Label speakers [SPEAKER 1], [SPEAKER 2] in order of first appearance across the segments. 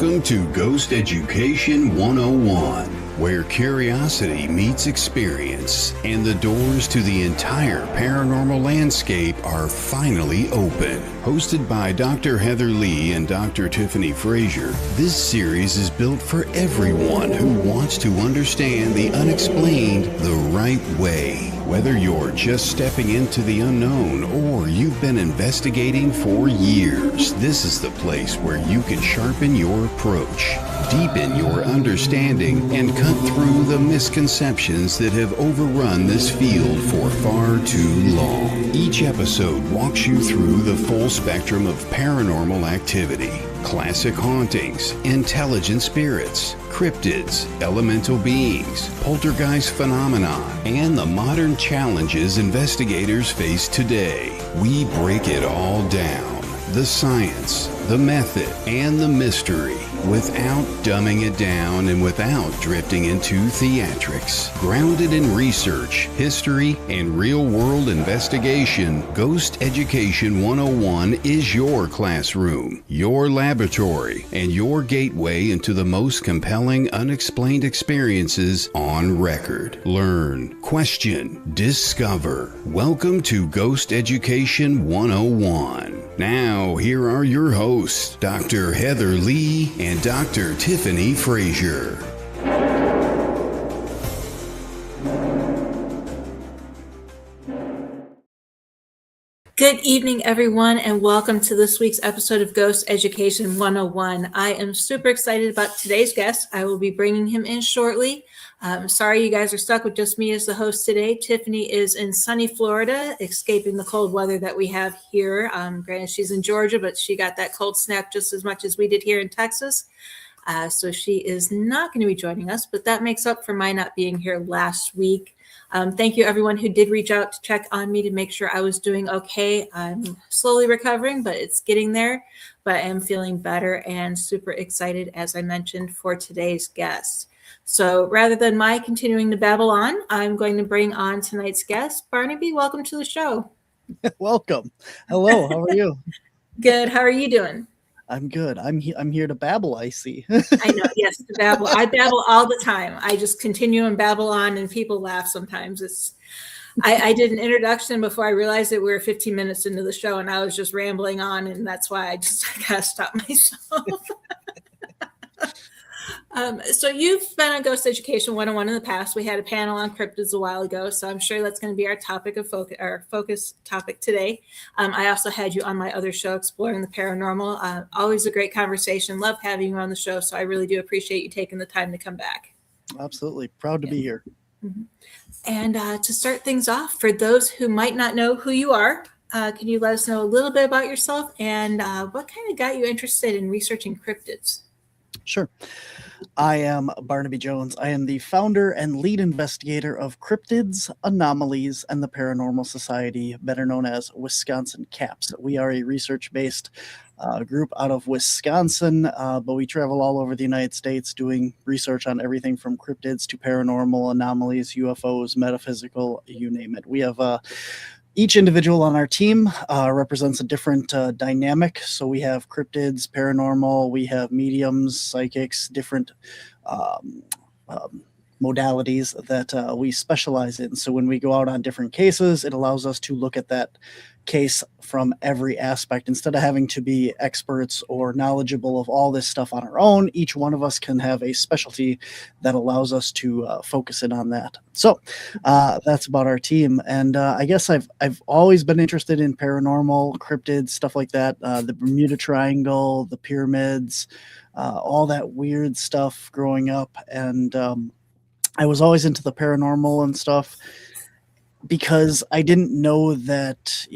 [SPEAKER 1] Welcome to Ghost Education 101, where curiosity meets experience and the doors to the entire paranormal landscape are finally open. Hosted by Dr. Heather Leigh and Dr. Tiffany Frazier, this series is built for everyone who wants to understand the unexplained the right way. Whether you're just stepping into the unknown or you've been investigating for years, this is the place where you can sharpen your approach, deepen your understanding, and cut through the misconceptions that have overrun this field for far too long. Each episode walks you through the full spectrum of paranormal activity. Classic hauntings, intelligent spirits, cryptids, elemental beings, poltergeist phenomena, and the modern challenges investigators face today. We break it all down. The science, the method, and the mystery, without dumbing it down and without drifting into theatrics. Grounded in research, history, and real-world investigation, Ghost Education 101 is your classroom, your laboratory, and your gateway into the most compelling unexplained experiences on record. Learn, question, discover. Welcome to Ghost Education 101. Now, here are your hosts, Dr. Heather Leigh and Dr. Tiffany Frazier.
[SPEAKER 2] Good evening, everyone, and welcome to this week's episode of Ghost Education 101. I am super excited about today's guest. I will be bringing him in shortly. Sorry you guys are stuck with just me as the host today. Tiffany is in sunny Florida, escaping the cold weather that we have here. Granted, she's in Georgia, but she got that cold snap just as much as we did here in Texas. So she is not going to be joining us, but that makes up for my not being here last week. Thank you, everyone who did reach out to check on me to make sure I was doing okay. I'm slowly recovering, but it's getting there. But I am feeling better and super excited, as I mentioned, for today's guest. So rather than my continuing to babble on, I'm going to bring on tonight's guest. Barnaby, welcome to the show.
[SPEAKER 3] Welcome. Hello, how are you?
[SPEAKER 2] Good. How are you doing?
[SPEAKER 3] I'm good. I'm here to babble, I see.
[SPEAKER 2] I know, yes, to babble. I babble all the time. I just continue and babble on, and people laugh sometimes. I did an introduction before I realized that we were 15 minutes into the show, and I was just rambling on, and that's why I gotta stop myself. So you've been on Ghost Education 101 in the past. We had a panel on cryptids a while ago, so I'm sure that's going to be our topic of focus topic today. I also had you on my other show, Exploring the Paranormal. Always a great conversation. Love having you on the show, so I really do appreciate you taking the time to come back.
[SPEAKER 3] Absolutely. Proud to be here.
[SPEAKER 2] Mm-hmm. And to start things off, for those who might not know who you are, can you let us know a little bit about yourself and what kind of got you interested in researching cryptids?
[SPEAKER 3] Sure. I am Barnaby Jones. I am the founder and lead investigator of Cryptids, Anomalies, and the Paranormal Society, better known as Wisconsin CAPS. We are a research-based group out of Wisconsin, but we travel all over the United States doing research on everything from cryptids to paranormal, anomalies, UFOs, metaphysical, you name it. We have each individual on our team represents a different dynamic. So we have cryptids, paranormal, we have mediums, psychics, different modalities that we specialize in. So when we go out on different cases, it allows us to look at that case from every aspect. Instead of having to be experts or knowledgeable of all this stuff on our own, each one of us can have a specialty that allows us to focus in on that. So that's about our team. And I guess I've always been interested in paranormal, cryptids, stuff like that, the Bermuda Triangle, the pyramids, all that weird stuff growing up. And I was always into the paranormal and stuff, because I didn't know that,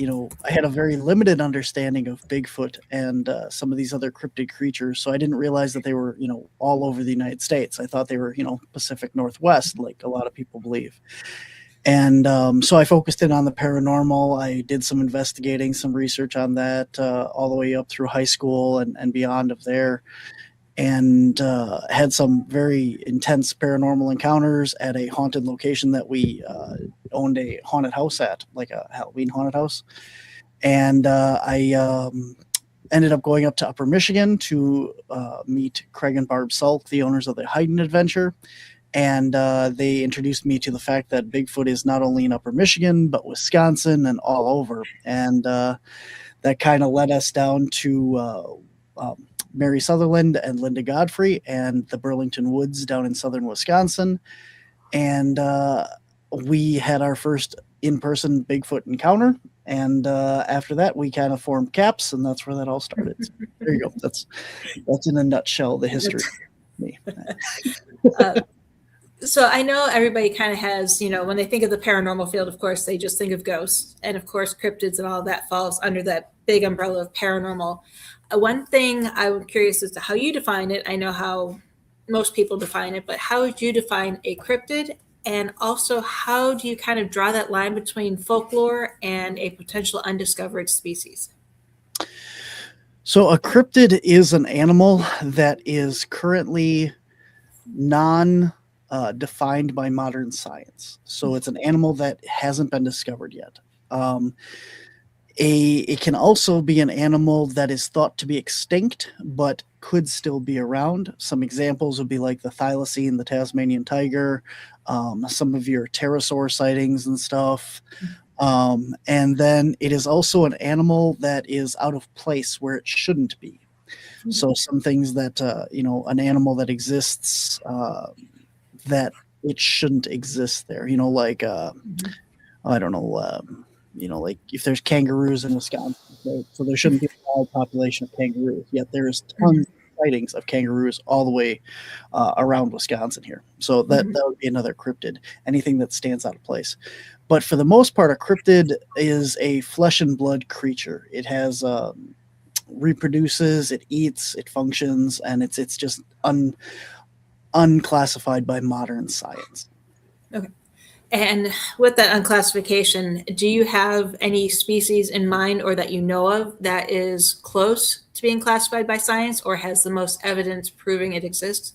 [SPEAKER 3] I had a very limited understanding of Bigfoot and some of these other cryptid creatures. So I didn't realize that they were, all over the United States. I thought they were, Pacific Northwest, like a lot of people believe. And so I focused in on the paranormal. I did some investigating, some research on that all the way up through high school and beyond of there. And had some very intense paranormal encounters at a haunted location that we owned a haunted house at, like a Halloween haunted house. And I ended up going up to Upper Michigan to meet Craig and Barb Sulk, the owners of the Hayden Adventure. And they introduced me to the fact that Bigfoot is not only in Upper Michigan, but Wisconsin and all over. And that kind of led us down to Mary Sutherland and Linda Godfrey and the Burlington Woods down in southern Wisconsin. And we had our first in-person Bigfoot encounter. And after that, we kind of formed CAPS, and that's where that all started. So there you go. That's in a nutshell the history of me.
[SPEAKER 2] So I know everybody kind of has, when they think of the paranormal field, of course, they just think of ghosts. And of course, cryptids and all that falls under that big umbrella of paranormal. One thing I'm curious as to how you define it. I know how most people define it, but how would you define a cryptid? And also, how do you kind of draw that line between folklore and a potential undiscovered species?
[SPEAKER 3] So a cryptid is an animal that is currently defined by modern science. So it's an animal that hasn't been discovered yet. It can also be an animal that is thought to be extinct, but could still be around. Some examples would be like the thylacine, the Tasmanian tiger, some of your pterosaur sightings and stuff. And then it is also an animal that is out of place where it shouldn't be. So some things that, an animal that exists that it shouldn't exist there, like, I don't know, like if there's kangaroos in Wisconsin, right? So there shouldn't be a wild population of kangaroos, yet there's tons of sightings of kangaroos all the way around Wisconsin here. So that would be another cryptid, anything that stands out of place. But for the most part, a cryptid is a flesh and blood creature. It has reproduces, it eats, it functions, and it's just unclassified by modern science.
[SPEAKER 2] Okay. And with that unclassification, do you have any species in mind or that you know of that is close to being classified by science or has the most evidence proving it exists?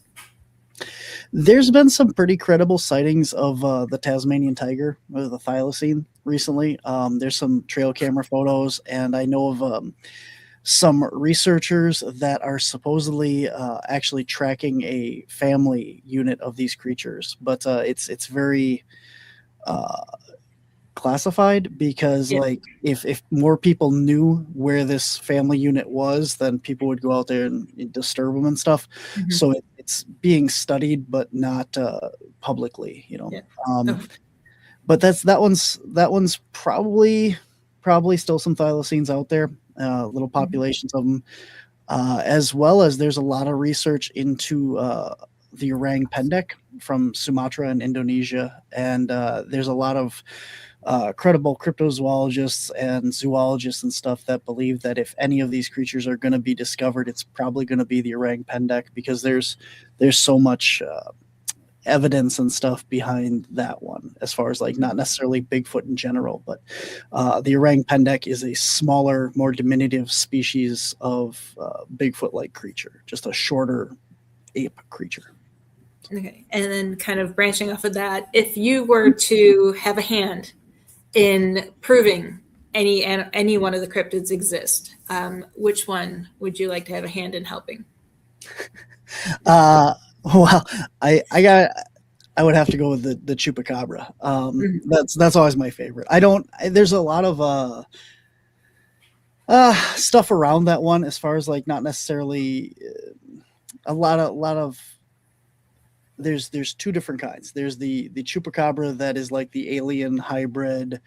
[SPEAKER 3] There's been some pretty credible sightings of the Tasmanian tiger or the thylacine recently. There's some trail camera photos, and I know of some researchers that are supposedly actually tracking a family unit of these creatures, but it's very classified because like if more people knew where this family unit was, then people would go out there and disturb them and stuff. So it's being studied, but not publicly, but that one's probably still some thylacines out there, little populations of them, as well as there's a lot of research into the orang pendek from Sumatra and Indonesia. And there's a lot of credible cryptozoologists and zoologists and stuff that believe that if any of these creatures are going to be discovered, it's probably going to be the orang pendek, because there's so much evidence and stuff behind that one, as far as like not necessarily Bigfoot in general, but the orang pendek is a smaller, more diminutive species of Bigfoot-like creature, just a shorter ape creature.
[SPEAKER 2] Okay. And then kind of branching off of that, if you were to have a hand in proving any one of the cryptids exist, which one would you like to have a hand in helping?
[SPEAKER 3] Well, I would have to go with the chupacabra. That's always my favorite. There's a lot of stuff around that one, as far as like not necessarily a lot of there's two different kinds. There's the chupacabra that is like the alien hybrid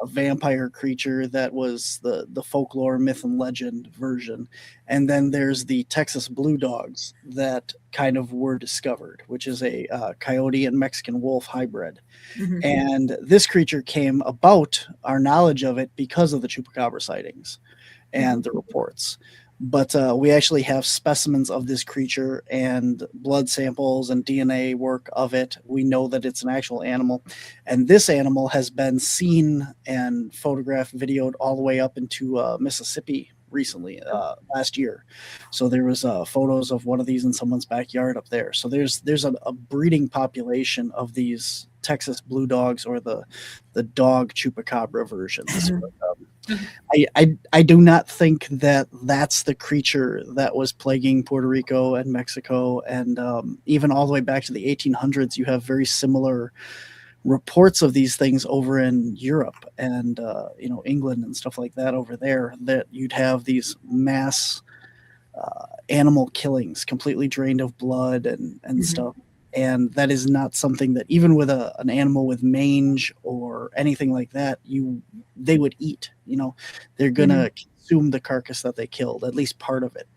[SPEAKER 3] vampire creature that was the folklore, myth, and legend version. And then there's the Texas blue dogs that kind of were discovered, which is a coyote and Mexican wolf hybrid. And this creature came about, our knowledge of it, because of the chupacabra sightings and the reports. But we actually have specimens of this creature and blood samples and DNA work of it. We know that it's an actual animal. And this animal has been seen and photographed, videoed all the way up into Mississippi recently, last year. So there was photos of one of these in someone's backyard up there. So there's a breeding population of these Texas blue dogs, or the dog chupacabra versions. I do not think that that's the creature that was plaguing Puerto Rico and Mexico, and even all the way back to the 1800s. You have very similar reports of these things over in Europe and England and stuff like that over there. That you'd have these mass animal killings, completely drained of blood and stuff. And that is not something that even with an animal with mange or anything like that, they would eat. They're gonna consume the carcass that they killed, at least part of it.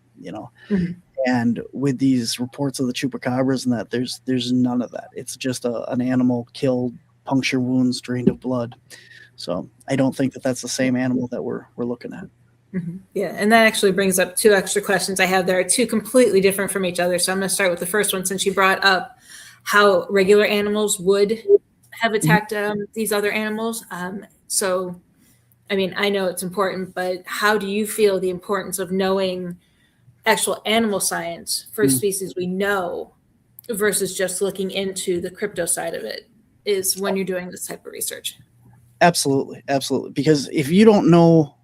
[SPEAKER 3] And with these reports of the chupacabras and that, there's none of that. It's just an animal killed, puncture wounds, drained of blood. So I don't think that that's the same animal that we're looking at.
[SPEAKER 2] Yeah, and that actually brings up two extra questions I have. There are two completely different from each other. So I'm going to start with the first one, since you brought up how regular animals would have attacked these other animals. So, I mean, I know it's important, but how do you feel the importance of knowing actual animal science for species we know versus just looking into the crypto side of it is when you're doing this type of research?
[SPEAKER 3] Absolutely. Because if you don't know,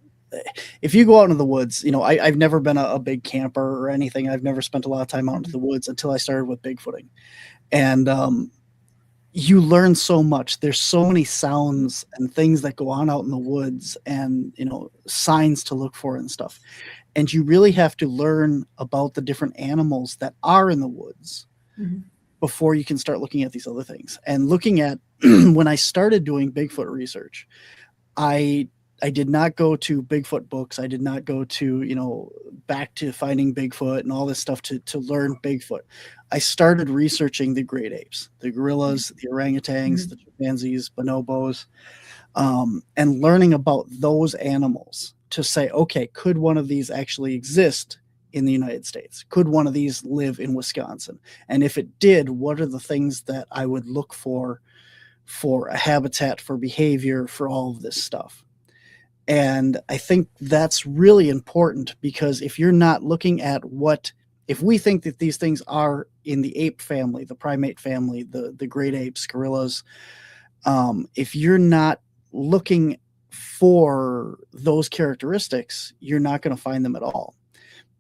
[SPEAKER 3] if you go out into the woods, I've never been a big camper or anything. I've never spent a lot of time out into the woods until I started with Bigfooting. And you learn so much. There's so many sounds and things that go on out in the woods and, signs to look for and stuff. And you really have to learn about the different animals that are in the woods before you can start looking at these other things. And looking at when I started doing Bigfoot research, I did not go to Bigfoot books. I did not go to, back to finding Bigfoot and all this stuff to learn Bigfoot. I started researching the great apes, the gorillas, the orangutans, the chimpanzees, bonobos, and learning about those animals to say, okay, could one of these actually exist in the United States? Could one of these live in Wisconsin? And if it did, what are the things that I would look for a habitat, for behavior, for all of this stuff? And I think that's really important, because if you're not looking at if we think that these things are in the ape family, the primate family, the great apes, gorillas, if you're not looking for those characteristics, you're not going to find them at all,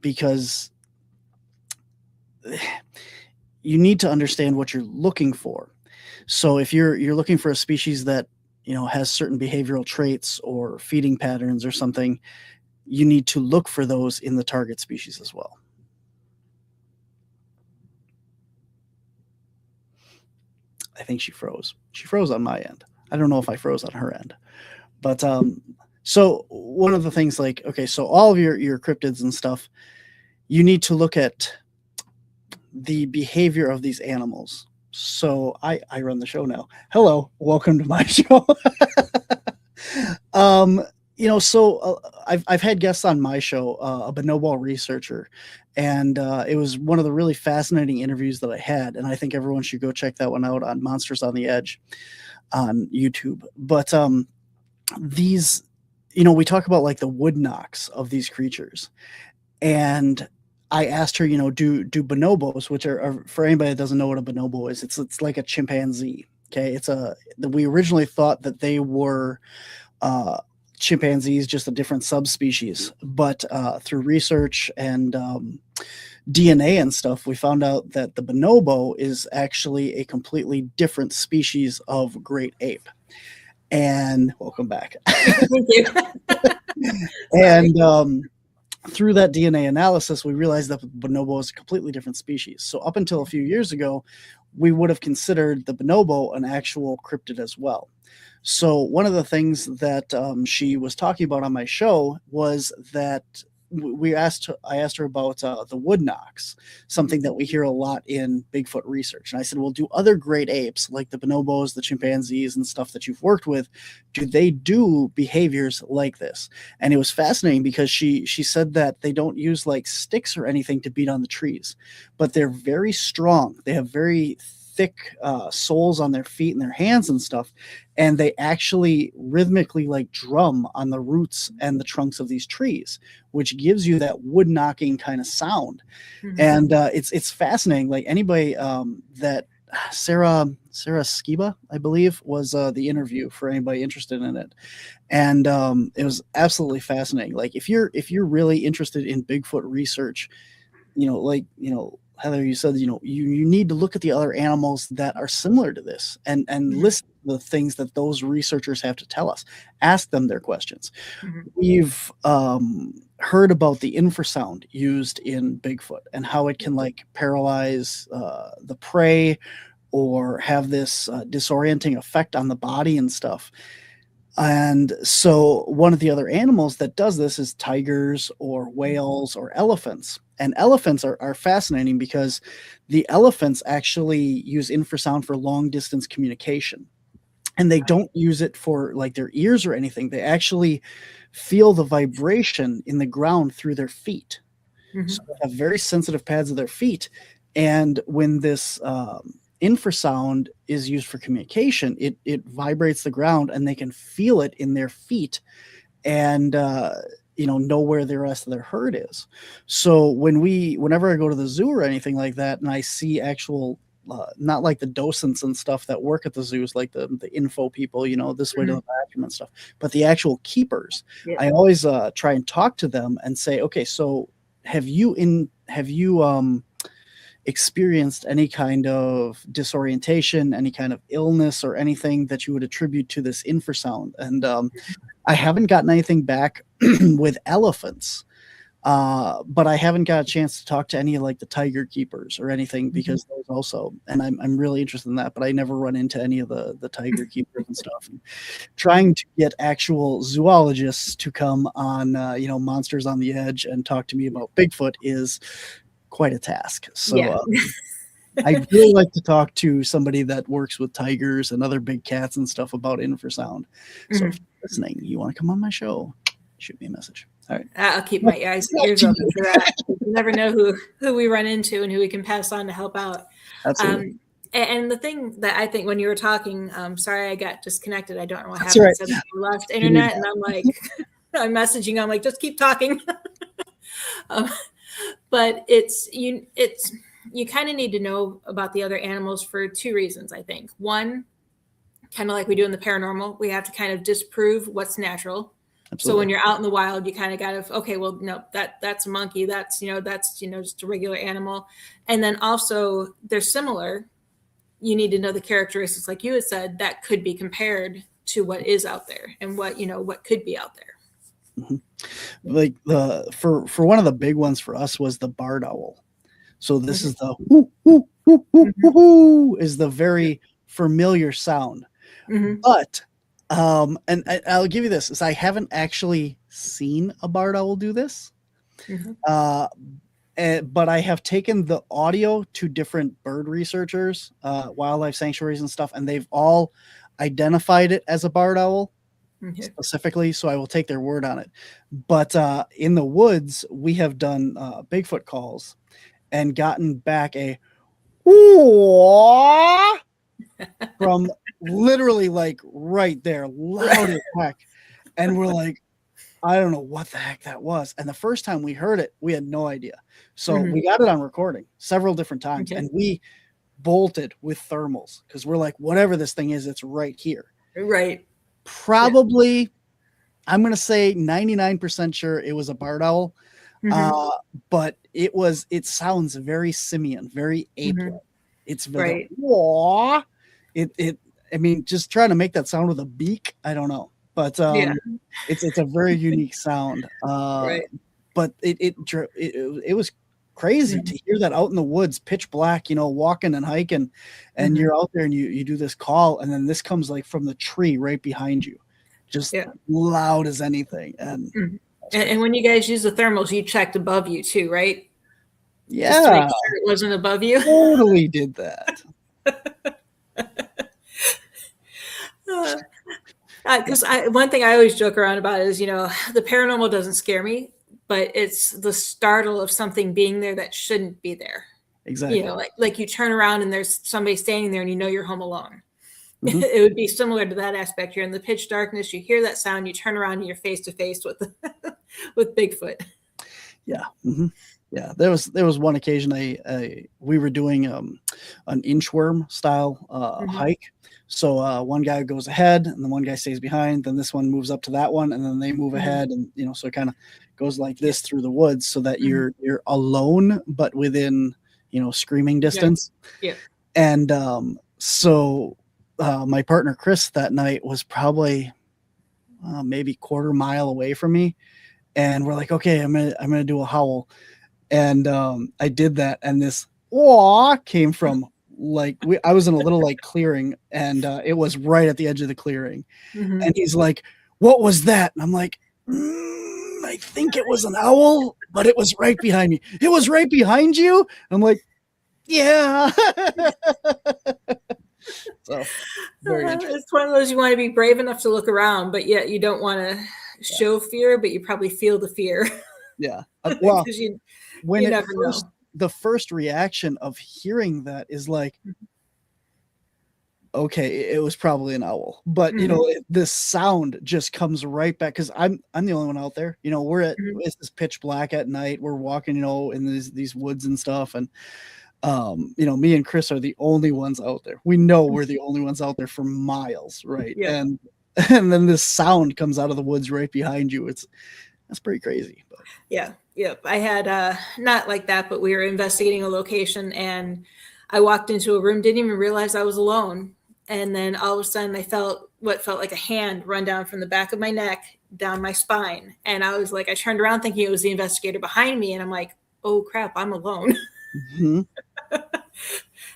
[SPEAKER 3] because you need to understand what you're looking for. So if you're looking for a species that has certain behavioral traits or feeding patterns or something, you need to look for those in the target species as well. I think she froze. She froze on my end. I don't know if I froze on her end. But so one of the things, so all of your cryptids and stuff, you need to look at the behavior of these animals. So I run the show now. Hello, welcome to my show. I've had guests on my show, a bonobo researcher, and it was one of the really fascinating interviews that I had, and I think everyone should go check that one out on Monsters on the Edge on YouTube. But these, we talk about the wood knocks of these creatures, and I asked her, do bonobos, which are, for anybody that doesn't know what a bonobo is, it's like a chimpanzee. Okay, we originally thought that they were chimpanzees, just a different subspecies, but through research and DNA and stuff, we found out that the bonobo is actually a completely different species of great ape. And welcome back.
[SPEAKER 2] Thank you.
[SPEAKER 3] And through that DNA analysis, we realized that bonobo is a completely different species. So up until a few years ago, we would have considered the bonobo an actual cryptid as well. So one of the things that she was talking about on my show was that I asked her about the wood knocks, something that we hear a lot in Bigfoot research. And I said, well, do other great apes, like the bonobos, the chimpanzees and stuff that you've worked with, do they do behaviors like this? And it was fascinating, because she said that they don't use sticks or anything to beat on the trees, but they're very strong. They have very thick soles on their feet and their hands and stuff, and they actually rhythmically drum on the roots and the trunks of these trees, which gives you that wood knocking kind of sound. And it's fascinating. Anybody that Sarah Skiba, I believe, was the interview for anybody interested in it, and it was absolutely fascinating. Like if you're really interested in Bigfoot research, Heather, you said you need to look at the other animals that are similar to this and listen to the things that those researchers have to tell us. Ask them their questions. We've heard about the infrasound used in Bigfoot and how it can like paralyze the prey or have this disorienting effect on the body and stuff. And so one of the other animals that does this is tigers or whales or elephants. And elephants are fascinating because the elephants actually use infrasound for long distance communication. And they don't use it for like their ears or anything. They actually feel the vibration in the ground through their feet. So they have very sensitive pads of their feet. And when this infrasound is used for communication, it vibrates the ground and they can feel it in their feet and know where the rest of their herd is. So whenever I go to the zoo or anything like that and I see actual not like the docents and stuff that work at the zoos, like the info people, this way to the bathroom and stuff, but the actual keepers, I always try and talk to them and say, okay, so have you experienced any kind of disorientation, any kind of illness or anything that you would attribute to this infrasound? And I haven't gotten anything back with elephants, but I haven't got a chance to talk to any of like the tiger keepers or anything because those also, and I'm really interested in that, but I never run into any of the tiger keepers and stuff. And trying to get actual zoologists to come on, Monsters on the Edge and talk to me about Bigfoot is quite a task. So I'd really like to talk to somebody that works with tigers and other big cats and stuff about infrasound. So if you're listening, you want to come on my show, shoot me a message. All right.
[SPEAKER 2] I'll keep my ears open for that. You never know who we run into and who we can pass on to help out.
[SPEAKER 3] Absolutely.
[SPEAKER 2] And the thing that I think when you were talking, sorry, I got disconnected. I don't know what
[SPEAKER 3] That's
[SPEAKER 2] happened.
[SPEAKER 3] right.
[SPEAKER 2] So I lost internet and I'm like, I'm messaging. I'm like, just keep talking. But you kind of need to know about the other animals for two reasons, I think. One, kind of like we do in the paranormal, we have to kind of disprove what's natural. Absolutely. So when you're out in the wild, you kind of got to, okay, well, no, that's a monkey. That's just a regular animal. And then also they're similar. You need to know the characteristics, like you had said, that could be compared to what is out there and what could be out there.
[SPEAKER 3] Like for one of the big ones for us was the barred owl. So this is the whoo, whoo, whoo, whoo, whoo, whoo, is the very familiar sound. But and I'll give you this, is I haven't actually seen a barred owl do this. But I have taken the audio to different bird researchers, wildlife sanctuaries and stuff, and they've all identified it as a barred owl. Specifically, so I will take their word on it. But in the woods, we have done Bigfoot calls and gotten back a "whoa" from literally like right there, loud as heck. And we're like, I don't know what the heck that was. And the first time we heard it, we had no idea. So we got it on recording several different times, and we bolted with thermals because we're like, whatever this thing is, it's right here.
[SPEAKER 2] Right.
[SPEAKER 3] Probably, I'm going to say 99% sure it was a barred owl, but it sounds very simian, very ape-like. It's very, wah. I mean, just trying to make that sound with a beak, I don't know, but it's a very unique sound. But it was crazy to hear that out in the woods, pitch black, walking and hiking, and you're out there and you do this call, and then this comes like from the tree right behind you, just loud as anything. And
[SPEAKER 2] when you guys use the thermals, you checked above you too, right?
[SPEAKER 3] Yeah,
[SPEAKER 2] just to make sure it wasn't above you.
[SPEAKER 3] Totally did that.
[SPEAKER 2] Because one thing I always joke around about is, the paranormal doesn't scare me, but it's the startle of something being there that shouldn't be there.
[SPEAKER 3] Exactly.
[SPEAKER 2] Like you turn around and there's somebody standing there and you're home alone. It would be similar to that aspect. You're in the pitch darkness, you hear that sound, you turn around and you're face to face with with Bigfoot.
[SPEAKER 3] Yeah. Yeah, there was one occasion we were doing an inchworm style hike. So one guy goes ahead, and the one guy stays behind. Then this one moves up to that one, and then they move ahead, and so it kind of goes like this through the woods, so that you're alone, but within screaming distance.
[SPEAKER 2] Yeah.
[SPEAKER 3] And so my partner Chris that night was probably maybe quarter mile away from me, and we're like, okay, I'm gonna do a howl. And I did that, and this "wah" came from I was in a little clearing, and it was right at the edge of the clearing. And he's like, "What was that?" And I'm like, "I think it was an owl, but it was right behind me." "It was right behind you?" And I'm like, "Yeah." So very interesting.
[SPEAKER 2] It's one of those you want to be brave enough to look around, but yet you don't want to show fear, but you probably feel the fear.
[SPEAKER 3] Yeah. Well, when
[SPEAKER 2] you
[SPEAKER 3] the first reaction of hearing that is like, okay, it was probably an owl, but this sound just comes right back, because I'm the only one out there. It's this pitch black at night. We're walking, in these woods and stuff, and me and Chris are the only ones out there. We know we're the only ones out there for miles, right?
[SPEAKER 2] Yeah.
[SPEAKER 3] And then this sound comes out of the woods right behind you. That's pretty crazy. But.
[SPEAKER 2] Yeah. Yep. I had not like that, but we were investigating a location, and I walked into a room, didn't even realize I was alone. And then all of a sudden I felt what felt like a hand run down from the back of my neck down my spine. And I was like, I turned around thinking it was the investigator behind me. And I'm like, oh crap, I'm alone.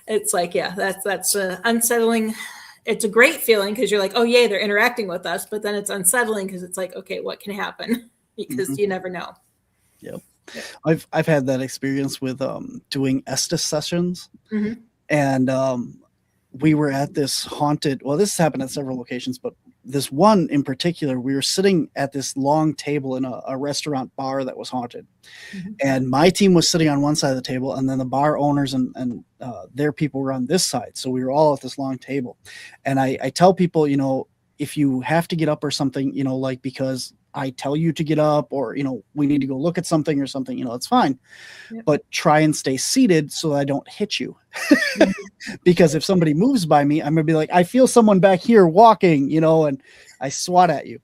[SPEAKER 2] It's like, yeah, that's unsettling. It's a great feeling because you're like, oh yay, they're interacting with us. But then it's unsettling because it's like, okay, what can happen? Because you never know.
[SPEAKER 3] Yep. I've had that experience with doing Estes sessions, and we were at this haunted. Well, this happened at several locations, but this one in particular, we were sitting at this long table in a restaurant bar that was haunted, and my team was sitting on one side of the table, and then the bar owners and their people were on this side. So we were all at this long table, and I tell people, if you have to get up or something, because I tell you to get up, or we need to go look at something or something, it's fine. But try and stay seated so I don't hit you. Because if somebody moves by me, I'm gonna be like, I feel someone back here walking, and I swat at you.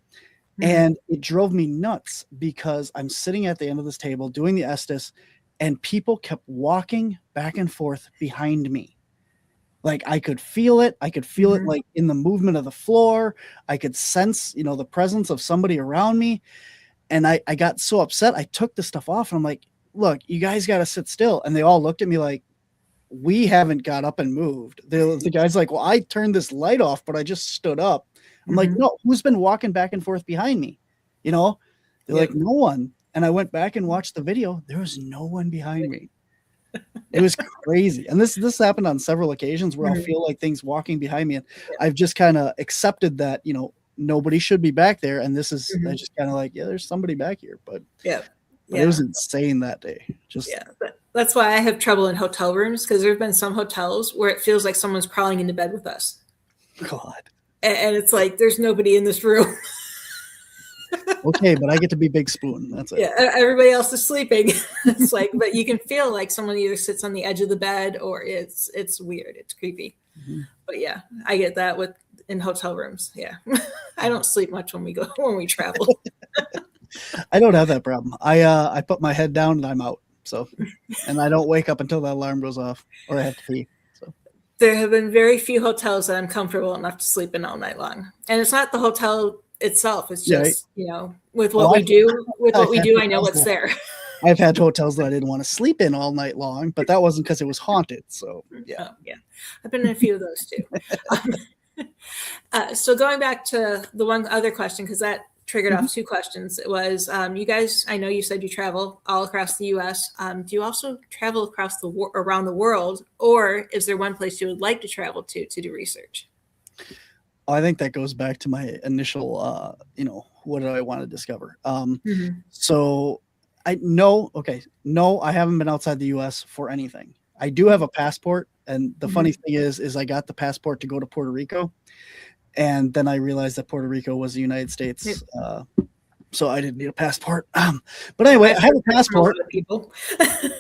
[SPEAKER 3] And it drove me nuts, because I'm sitting at the end of this table doing the Estes, and people kept walking back and forth behind me. Like I could feel it. I could feel it like in the movement of the floor. I could sense, the presence of somebody around me. And I got so upset. I took the stuff off, and I'm like, look, you guys got to sit still. And they all looked at me like, we haven't got up and moved. The guy's like, well, I turned this light off, but I just stood up. I'm like, no, who's been walking back and forth behind me? They're like, no one. And I went back and watched the video. There was no one behind me. It was crazy. And this happened on several occasions where I'll feel like things walking behind me, and I've just kind of accepted that, nobody should be back there. And this is I just kind of like, yeah, there's somebody back here, but it was insane that day.
[SPEAKER 2] That's why I have trouble in hotel rooms, because there've been some hotels where it feels like someone's crawling into bed with us.
[SPEAKER 3] God.
[SPEAKER 2] And it's like, there's nobody in this room.
[SPEAKER 3] Okay, but I get to be Big Spoon. That's it.
[SPEAKER 2] Yeah, everybody else is sleeping. It's like, but you can feel like someone either sits on the edge of the bed, or it's weird. It's creepy. But yeah, I get that in hotel rooms. Yeah, I don't sleep much when we travel.
[SPEAKER 3] I don't have that problem. I put my head down and I'm out. So, and I don't wake up until the alarm goes off, or I have to pee. So
[SPEAKER 2] there have been very few hotels that I'm comfortable enough to sleep in all night long, and it's not the hotel itself. It's just with what we do, I know what's there.
[SPEAKER 3] I've had hotels that I didn't want to sleep in all night long, but that wasn't because it was haunted. So yeah.
[SPEAKER 2] I've been in a few of those too. So going back to the one other question, because that triggered off two questions. It was you guys, I know you said you travel all across the US. Do you also travel across around the world, or is there one place you would like to travel to do research?
[SPEAKER 3] I think that goes back to my initial, what do I want to discover? So I haven't been outside the US for anything. I do have a passport. And the funny thing is I got the passport to go to Puerto Rico. And then I realized that Puerto Rico was the United States so I didn't need a passport. But anyway, I have a passport.
[SPEAKER 2] People.
[SPEAKER 3] I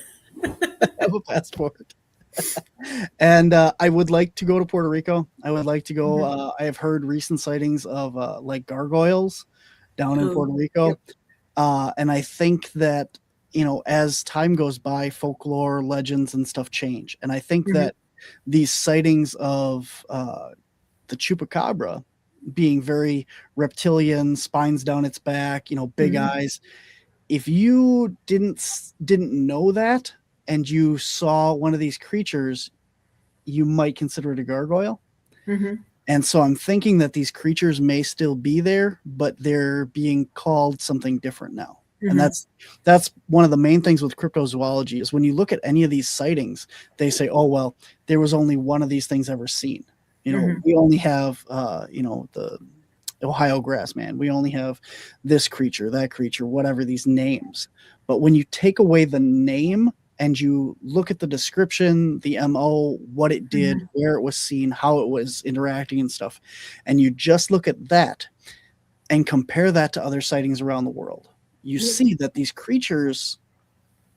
[SPEAKER 3] have a passport. And I would like to go to Puerto Rico. I would like to go. I have heard recent sightings of like gargoyles down in Puerto Rico.
[SPEAKER 2] Yep.
[SPEAKER 3] And I think that, as time goes by, folklore, legends, and stuff change. And I think that these sightings of the chupacabra being very reptilian, spines down its back, big eyes. If you didn't know that and you saw one of these creatures, you might consider it a gargoyle. And so I'm thinking that these creatures may still be there, but they're being called something different now. And that's one of the main things with cryptozoology is when you look at any of these sightings, they say, oh, well, there was only one of these things ever seen. We only have, the Ohio grassman. We only have this creature, that creature, whatever, these names. But when you take away the name and you look at the description, the MO, what it did, where it was seen, how it was interacting and stuff, and you just look at that and compare that to other sightings around the world, you see that these creatures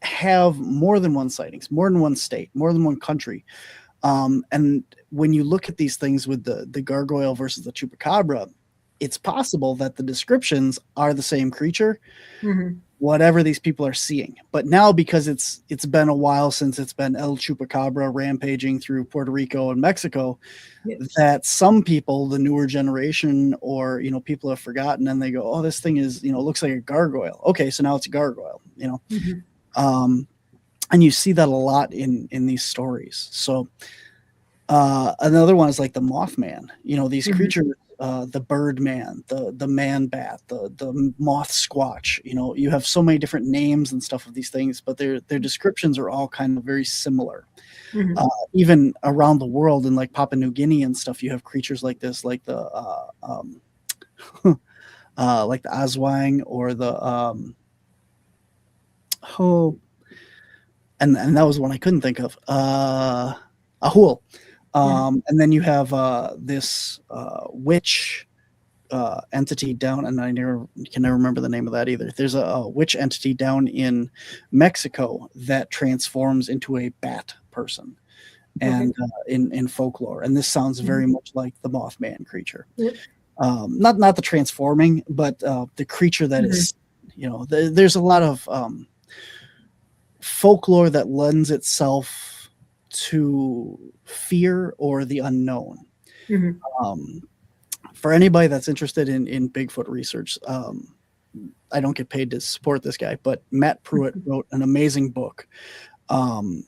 [SPEAKER 3] have more than one sightings, more than one state, more than one country. And when you look at these things with the gargoyle versus the chupacabra, it's possible that the descriptions are the same creature, whatever these people are seeing. But now, because it's been a while since it's been El Chupacabra rampaging through Puerto Rico and Mexico, that some people, the newer generation, or people have forgotten, and they go, oh, this thing is looks like a gargoyle. Okay, so now it's a gargoyle. And you see that a lot in these stories. So another one is like the Mothman. These creatures, the Birdman, the Man Bat, the Moth Squatch. You have so many different names and stuff of these things, but their descriptions are all kind of very similar. Even around the world, in like Papua New Guinea and stuff, you have creatures like this, like the like the Aswang or the and that was one I couldn't think of. Ahul. And then you have this witch entity down, and I can never remember the name of that either. There's a witch entity down in Mexico that transforms into a bat person, and in folklore. And this sounds very much like the Mothman creature. Not the transforming, but the creature that is. There's a lot of folklore that lends itself to fear or the unknown. For anybody that's interested in Bigfoot research, I don't get paid to support this guy, but Matt Pruitt wrote an amazing book. And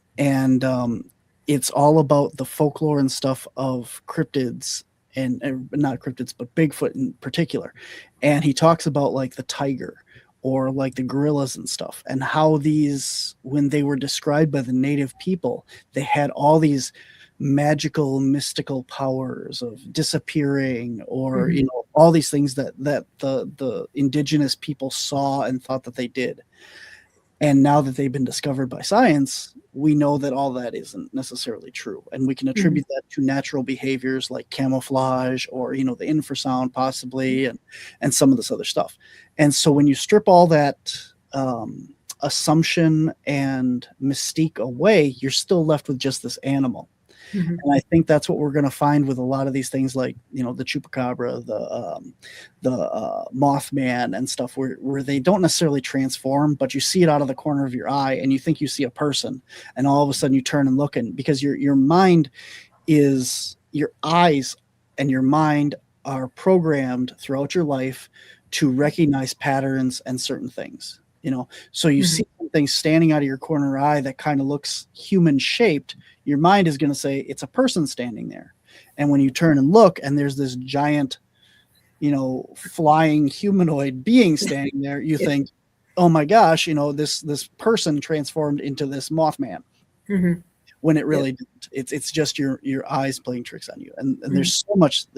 [SPEAKER 3] it's all about the folklore and stuff of cryptids, and not cryptids, but Bigfoot in particular. And he talks about like the tiger or like the gorillas and stuff, and how these, when they were described by the native people, they had all these magical, mystical powers of disappearing, or all these things that the indigenous people saw and thought that they did. And now that they've been discovered by science, we know that all that isn't necessarily true, and we can attribute that to natural behaviors like camouflage, or the infrasound possibly, and some of this other stuff. And so when you strip all that assumption and mystique away, you're still left with just this animal. And I think that's what we're going to find with a lot of these things, like the chupacabra, the Mothman and stuff, where they don't necessarily transform, but you see it out of the corner of your eye and you think you see a person, and all of a sudden you turn and look, and because your mind is, your eyes and your mind are programmed throughout your life to recognize patterns and certain things. So you see something standing out of your corner eye that kind of looks human shaped, your mind is going to say it's a person standing there. And when you turn and look, and there's this giant, flying humanoid being standing there, you think, oh my gosh, this person transformed into this Mothman. When it really didn't. It's just your eyes playing tricks on you. And there's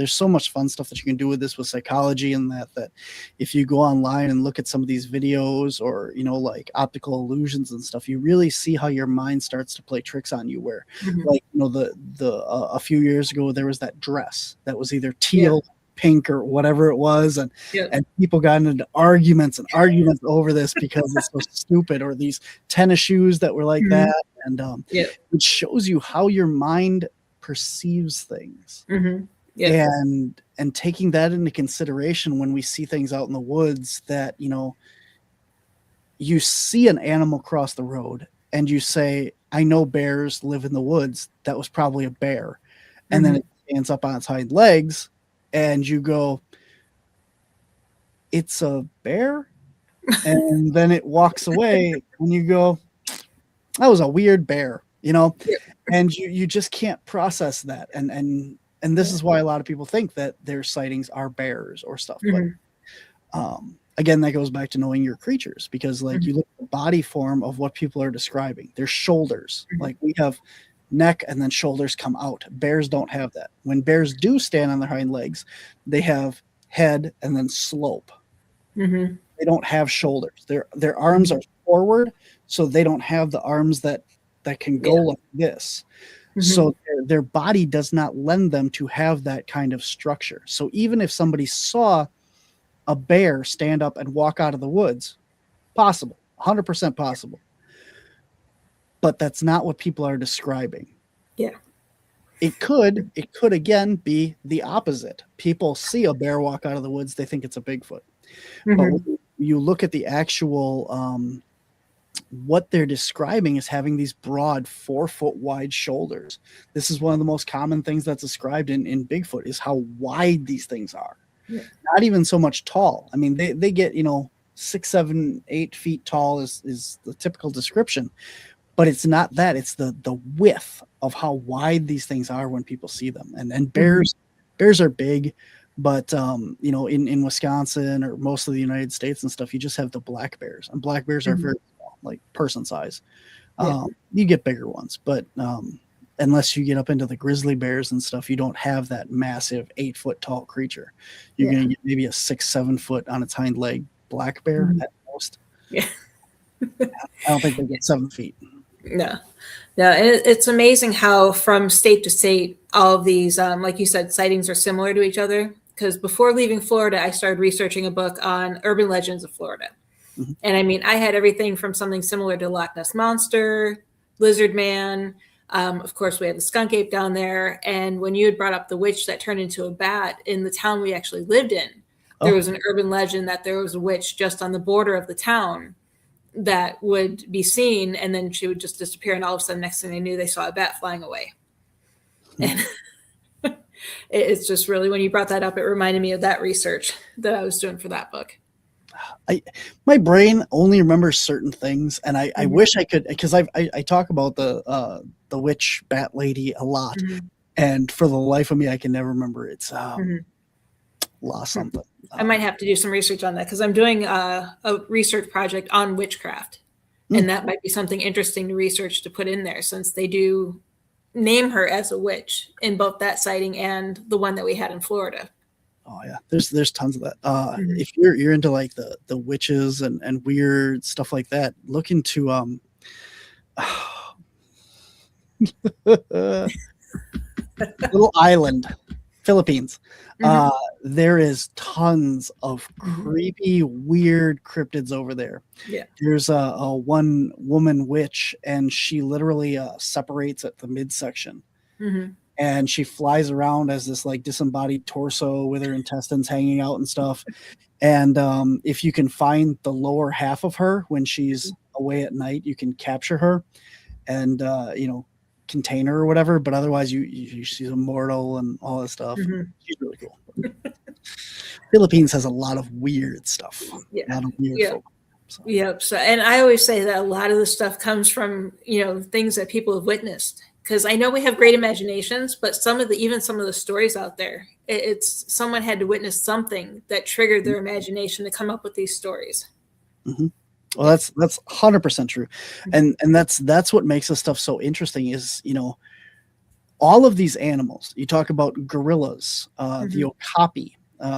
[SPEAKER 3] so much fun stuff that you can do with this, with psychology, and that if you go online and look at some of these videos, or like optical illusions and stuff, you really see how your mind starts to play tricks on you, where like a few years ago there was that dress that was either teal, pink or whatever it was, and
[SPEAKER 2] Yep.
[SPEAKER 3] and people got into arguments and arguments over this because it's so stupid, or these tennis shoes that were like that, and
[SPEAKER 2] Yep.
[SPEAKER 3] it shows you how your mind perceives things.
[SPEAKER 2] Yep.
[SPEAKER 3] And taking that into consideration when we see things out in the woods, that you see an animal cross the road and you say, I know bears live in the woods, that was probably a bear, and then it stands up on its hind legs and you go, it's a bear, and then it walks away and you go, that was a weird bear, and you just can't process that, and this is why a lot of people think that their sightings are bears or stuff. But again, that goes back to knowing your creatures, because like you look at the body form of what people are describing, their shoulders, like we have neck and then shoulders come out. Bears don't have that. When bears do stand on their hind legs, they have head and then slope. They don't have shoulders. Their arms are forward, so they don't have the arms that can go like this. So their body does not lend them to have that kind of structure. So even if somebody saw a bear stand up and walk out of the woods, possible, 100% possible. But that's not what people are describing.
[SPEAKER 2] Yeah.
[SPEAKER 3] It could again be the opposite. People see a bear walk out of the woods, they think it's a Bigfoot. But when you look at the actual what they're describing is having these broad 4-foot wide shoulders. This is one of the most common things that's described in Bigfoot, is how wide these things are. Not even so much tall. I mean, they get 6, 7, 8 feet tall is the typical description, but it's not that. It's the width of how wide these things are when people see them. And bears are big, but in Wisconsin or most of the United States and stuff, you just have the black bears, and black bears are very small, like person size. You get bigger ones, but unless you get up into the grizzly bears and stuff, you don't have that massive 8-foot tall creature. You're going to get maybe a 6, 7 foot on its hind leg black bear at most.
[SPEAKER 2] Yeah.
[SPEAKER 3] I don't think they get 7 feet.
[SPEAKER 2] No. It's amazing how from state to state, all of these, like you said, sightings are similar to each other. Because before leaving Florida, I started researching a book on urban legends of Florida. And I mean, I had everything from something similar to Loch Ness Monster, Lizard Man. Of course, we had the skunk ape down there. And when you had brought up the witch that turned into a bat in the town we actually lived in, there was an urban legend that there was a witch just on the border of the town that would be seen, and then she would just disappear. And all of a sudden, next thing they knew, they saw a bat flying away. And it's just really, when you brought that up, it reminded me of that research that I was doing for that book.
[SPEAKER 3] My brain only remembers certain things, and I wish I could, because I talk about the witch bat lady a lot, and for the life of me, I can never remember. It's lost something.
[SPEAKER 2] I might have to do some research on that, because I'm doing a research project on witchcraft, and that might be something interesting to research to put in there, since they do name her as a witch in both that sighting and the one that we had in Florida.
[SPEAKER 3] Oh yeah, there's tons of that. If you're into like the witches and weird stuff like that, look into little island, Philippines. There is tons of creepy, weird cryptids over there. Yeah, there's a one woman witch, and she literally separates at the midsection. And she flies around as this like disembodied torso with her intestines hanging out and stuff. And if you can find the lower half of her when she's away at night, you can capture her and contain her or whatever. But otherwise, she's immortal and all this stuff. She's really cool. Philippines has a lot of weird stuff. Yeah, a lot of weird folk. So.
[SPEAKER 2] Yep. So, and I always say that a lot of the stuff comes from things that people have witnessed. Because I know we have great imaginations, but some of the stories out there, it's someone had to witness something that triggered their imagination to come up with these stories.
[SPEAKER 3] Well, that's 100% true, and that's what makes this stuff so interesting. Is all of these animals. You talk about gorillas, the okapi,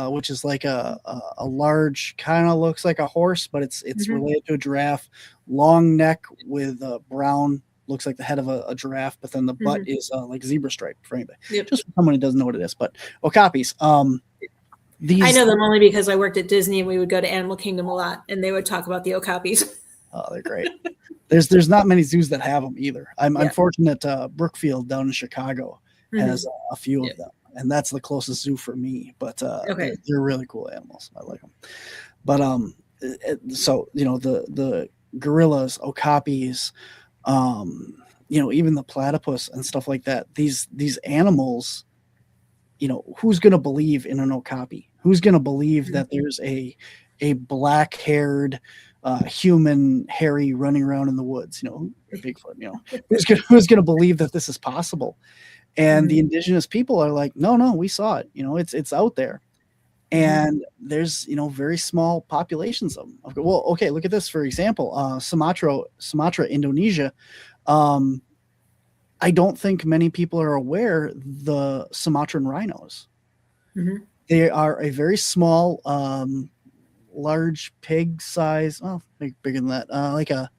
[SPEAKER 3] which is like a large, kind of looks like a horse, but it's related to a giraffe. Long neck with brown. Looks like the head of a giraffe, but then the butt is like zebra stripe for anybody. Just for someone who doesn't know what it is. But okapis, These,
[SPEAKER 2] I know them only because I worked at Disney and we would go to Animal Kingdom a lot, and they would talk about the okapis.
[SPEAKER 3] oh, they're great. There's not many zoos that have them either. I'm
[SPEAKER 2] Yeah.
[SPEAKER 3] fortunate. Brookfield down in Chicago has a few
[SPEAKER 2] Yeah.
[SPEAKER 3] of them, and that's the closest zoo for me. But
[SPEAKER 2] Okay.
[SPEAKER 3] they're really cool animals. I like them. But so the gorillas, okapis, even the platypus and stuff like that. These animals, who's going to believe in an okapi? Who's going to believe that there's a black-haired human hairy running around in the woods? Bigfoot. Who's going to believe that this is possible? And the indigenous people are like, no, we saw it. It's out there. And there's very small populations of them. Well, okay, look at this for example. Sumatra, Indonesia. I don't think many people are aware the Sumatran rhinos. They are a very small, large pig size. Well, bigger than that. Like a,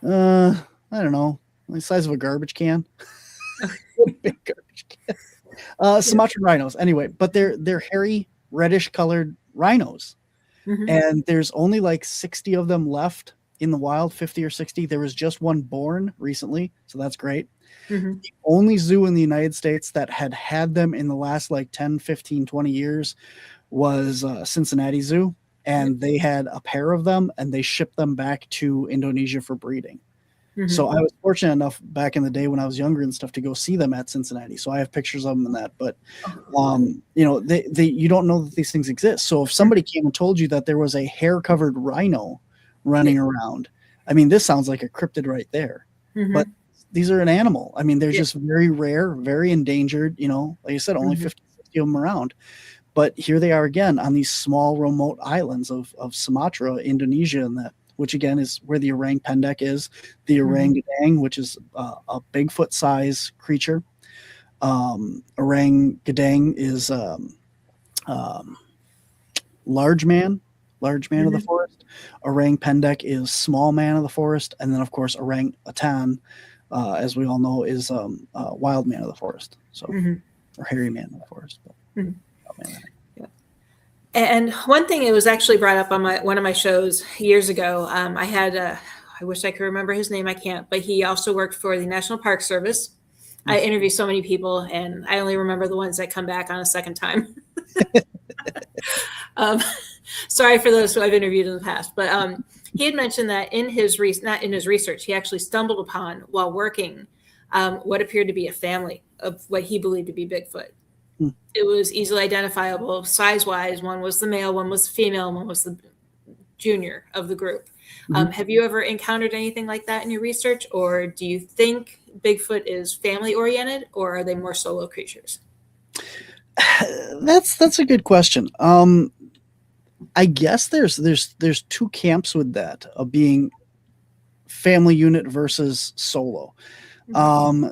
[SPEAKER 3] I don't know, the size of a garbage can. Big garbage can. Sumatran rhinos. Anyway, but they're hairy, reddish colored rhinos, and there's only like 60 of them left in the wild, 50 or 60. There was just one born recently, so that's great. The only zoo in the United States that had them in the last like 10, 15, 20 years was Cincinnati Zoo, and they had a pair of them, and they shipped them back to Indonesia for breeding. So I was fortunate enough back in the day when I was younger and stuff to go see them at Cincinnati. So I have pictures of them and that, but you don't know that these things exist. So if somebody came and told you that there was a hair-covered rhino running around, I mean, this sounds like a cryptid right there. But these are an animal. I mean, they're just very rare, very endangered. Like I said, only 50, 60 of them around. But here they are again on these small remote islands of Sumatra, Indonesia, and that, which again is where the orang pendek is, the orangutan, which is a Bigfoot size creature. Orangutan is large man of the forest. Orang pendek is small man of the forest, and then of course orangutan, as we all know, is wild man of the forest. So or hairy man of the forest. But,
[SPEAKER 2] And one thing, it was actually brought up on one of my shows years ago. I had I wish I could remember his name. I can't, but he also worked for the National Park Service. I interview so many people, and I only remember the ones that come back on a second time. Sorry for those who I've interviewed in the past, but he had mentioned that in his not in his research, he actually stumbled upon while working what appeared to be a family of what he believed to be Bigfoot. It was easily identifiable size-wise. One was the male, one was the female, one was the junior of the group. Have you ever encountered anything like that in your research, or do you think Bigfoot is family-oriented, or are they more solo creatures?
[SPEAKER 3] That's a good question. I guess there's two camps with that, of being family unit versus solo.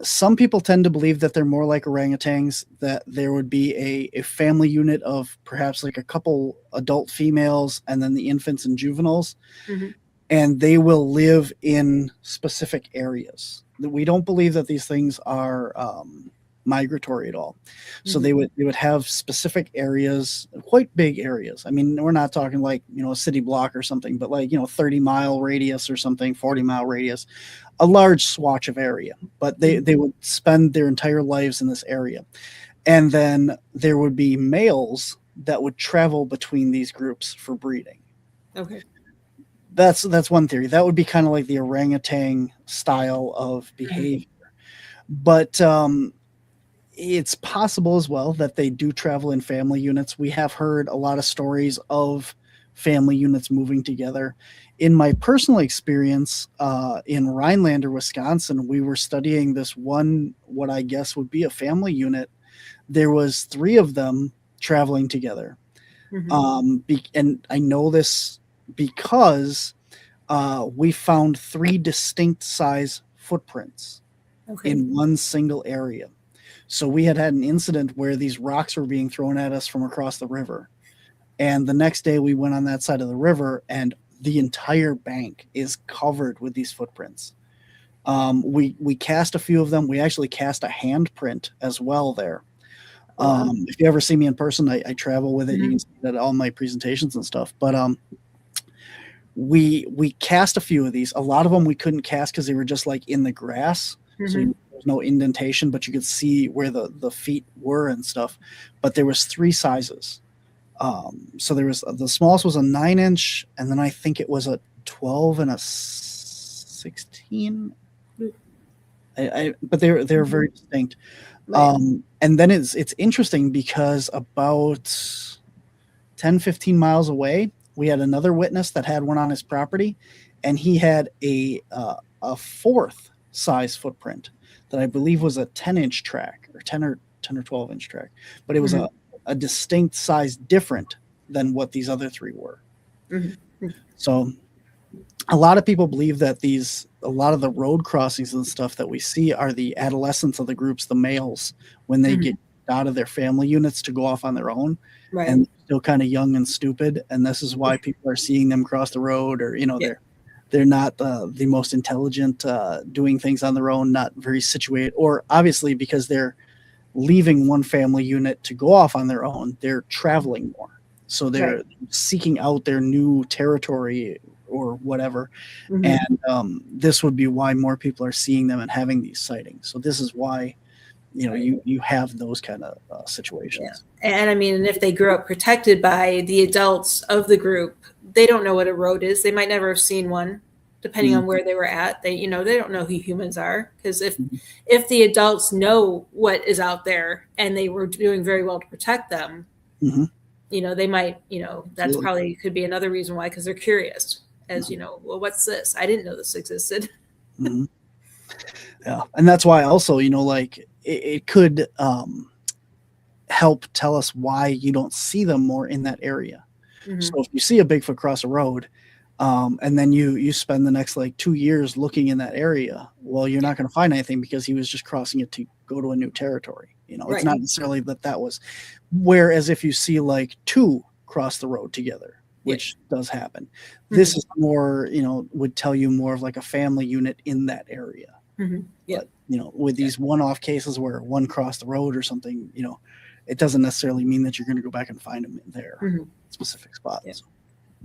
[SPEAKER 3] Some people tend to believe that they're more like orangutans, that there would be a family unit of perhaps like a couple adult females and then the infants and juveniles, and they will live in specific areas. We don't believe that these things are migratory at all. So they would have specific areas, quite big areas. I mean, we're not talking like, a city block or something, but like, 30-mile radius or something, 40-mile radius, a large swatch of area. But they would spend their entire lives in this area. And then there would be males that would travel between these groups for breeding.
[SPEAKER 2] Okay.
[SPEAKER 3] That's one theory. That would be kind of like the orangutan style of behavior. But it's possible as well that they do travel in family units. We have heard a lot of stories of family units moving together. In my personal experience, in Rhinelander, Wisconsin, we were studying this one, what I guess would be a family unit. There was 3 of them traveling together. And I know this because we found 3 distinct size footprints in one single area. So we had an incident where these rocks were being thrown at us from across the river. And the next day we went on that side of the river, and the entire bank is covered with these footprints. We cast a few of them. We actually cast a handprint as well there.
[SPEAKER 2] Wow.
[SPEAKER 3] If you ever see me in person, I travel with it. You can see that at all my presentations and stuff. But we cast a few of these. A lot of them we couldn't cast because they were just like in the grass, so there was no indentation, but you could see where the feet were and stuff. But there was 3 sizes. So there was the smallest was a 9-inch, and then I think it was a 12 and a 16. But they're very distinct.
[SPEAKER 2] Right.
[SPEAKER 3] And then it's interesting because about 10, 15 miles away, we had another witness that had one on his property, and he had a 4th size footprint that I believe was a 10-inch track, or 10 or 12-inch track, but it was a distinct size different than what these other 3 were. So a lot of people believe that a lot of the road crossings and stuff that we see are the adolescents of the groups, the males, when they get out of their family units to go off on their own, and still kind of young and stupid. And this is why people are seeing them cross the road, or, they're not the most intelligent, doing things on their own, not very situated, or obviously because they're leaving one family unit to go off on their own, they're traveling more. So they're seeking out their new territory or whatever. And this would be why more people are seeing them and having these sightings. So this is why, you have those kind of situations.
[SPEAKER 2] And I mean, and if they grew up protected by the adults of the group, they don't know what a road is. They might never have seen one, depending on where they were at. They don't know who humans are, because if the adults know what is out there and they were doing very well to protect them, they might, that's probably could be another reason why, because they're curious, as well, what's this? I didn't know this existed.
[SPEAKER 3] Yeah, and that's why also, it could help tell us why you don't see them more in that area. So if you see a Bigfoot cross a road, and then you spend the next 2 years looking in that area, well, you're not going to find anything because he was just crossing it to go to a new territory. It's not necessarily that was. Whereas if you see 2 cross the road together, which does happen, this is more, would tell you more of a family unit in that area. But, with these one-off cases where one crossed the road or something, it doesn't necessarily mean that you're going to go back and find them in their specific spots.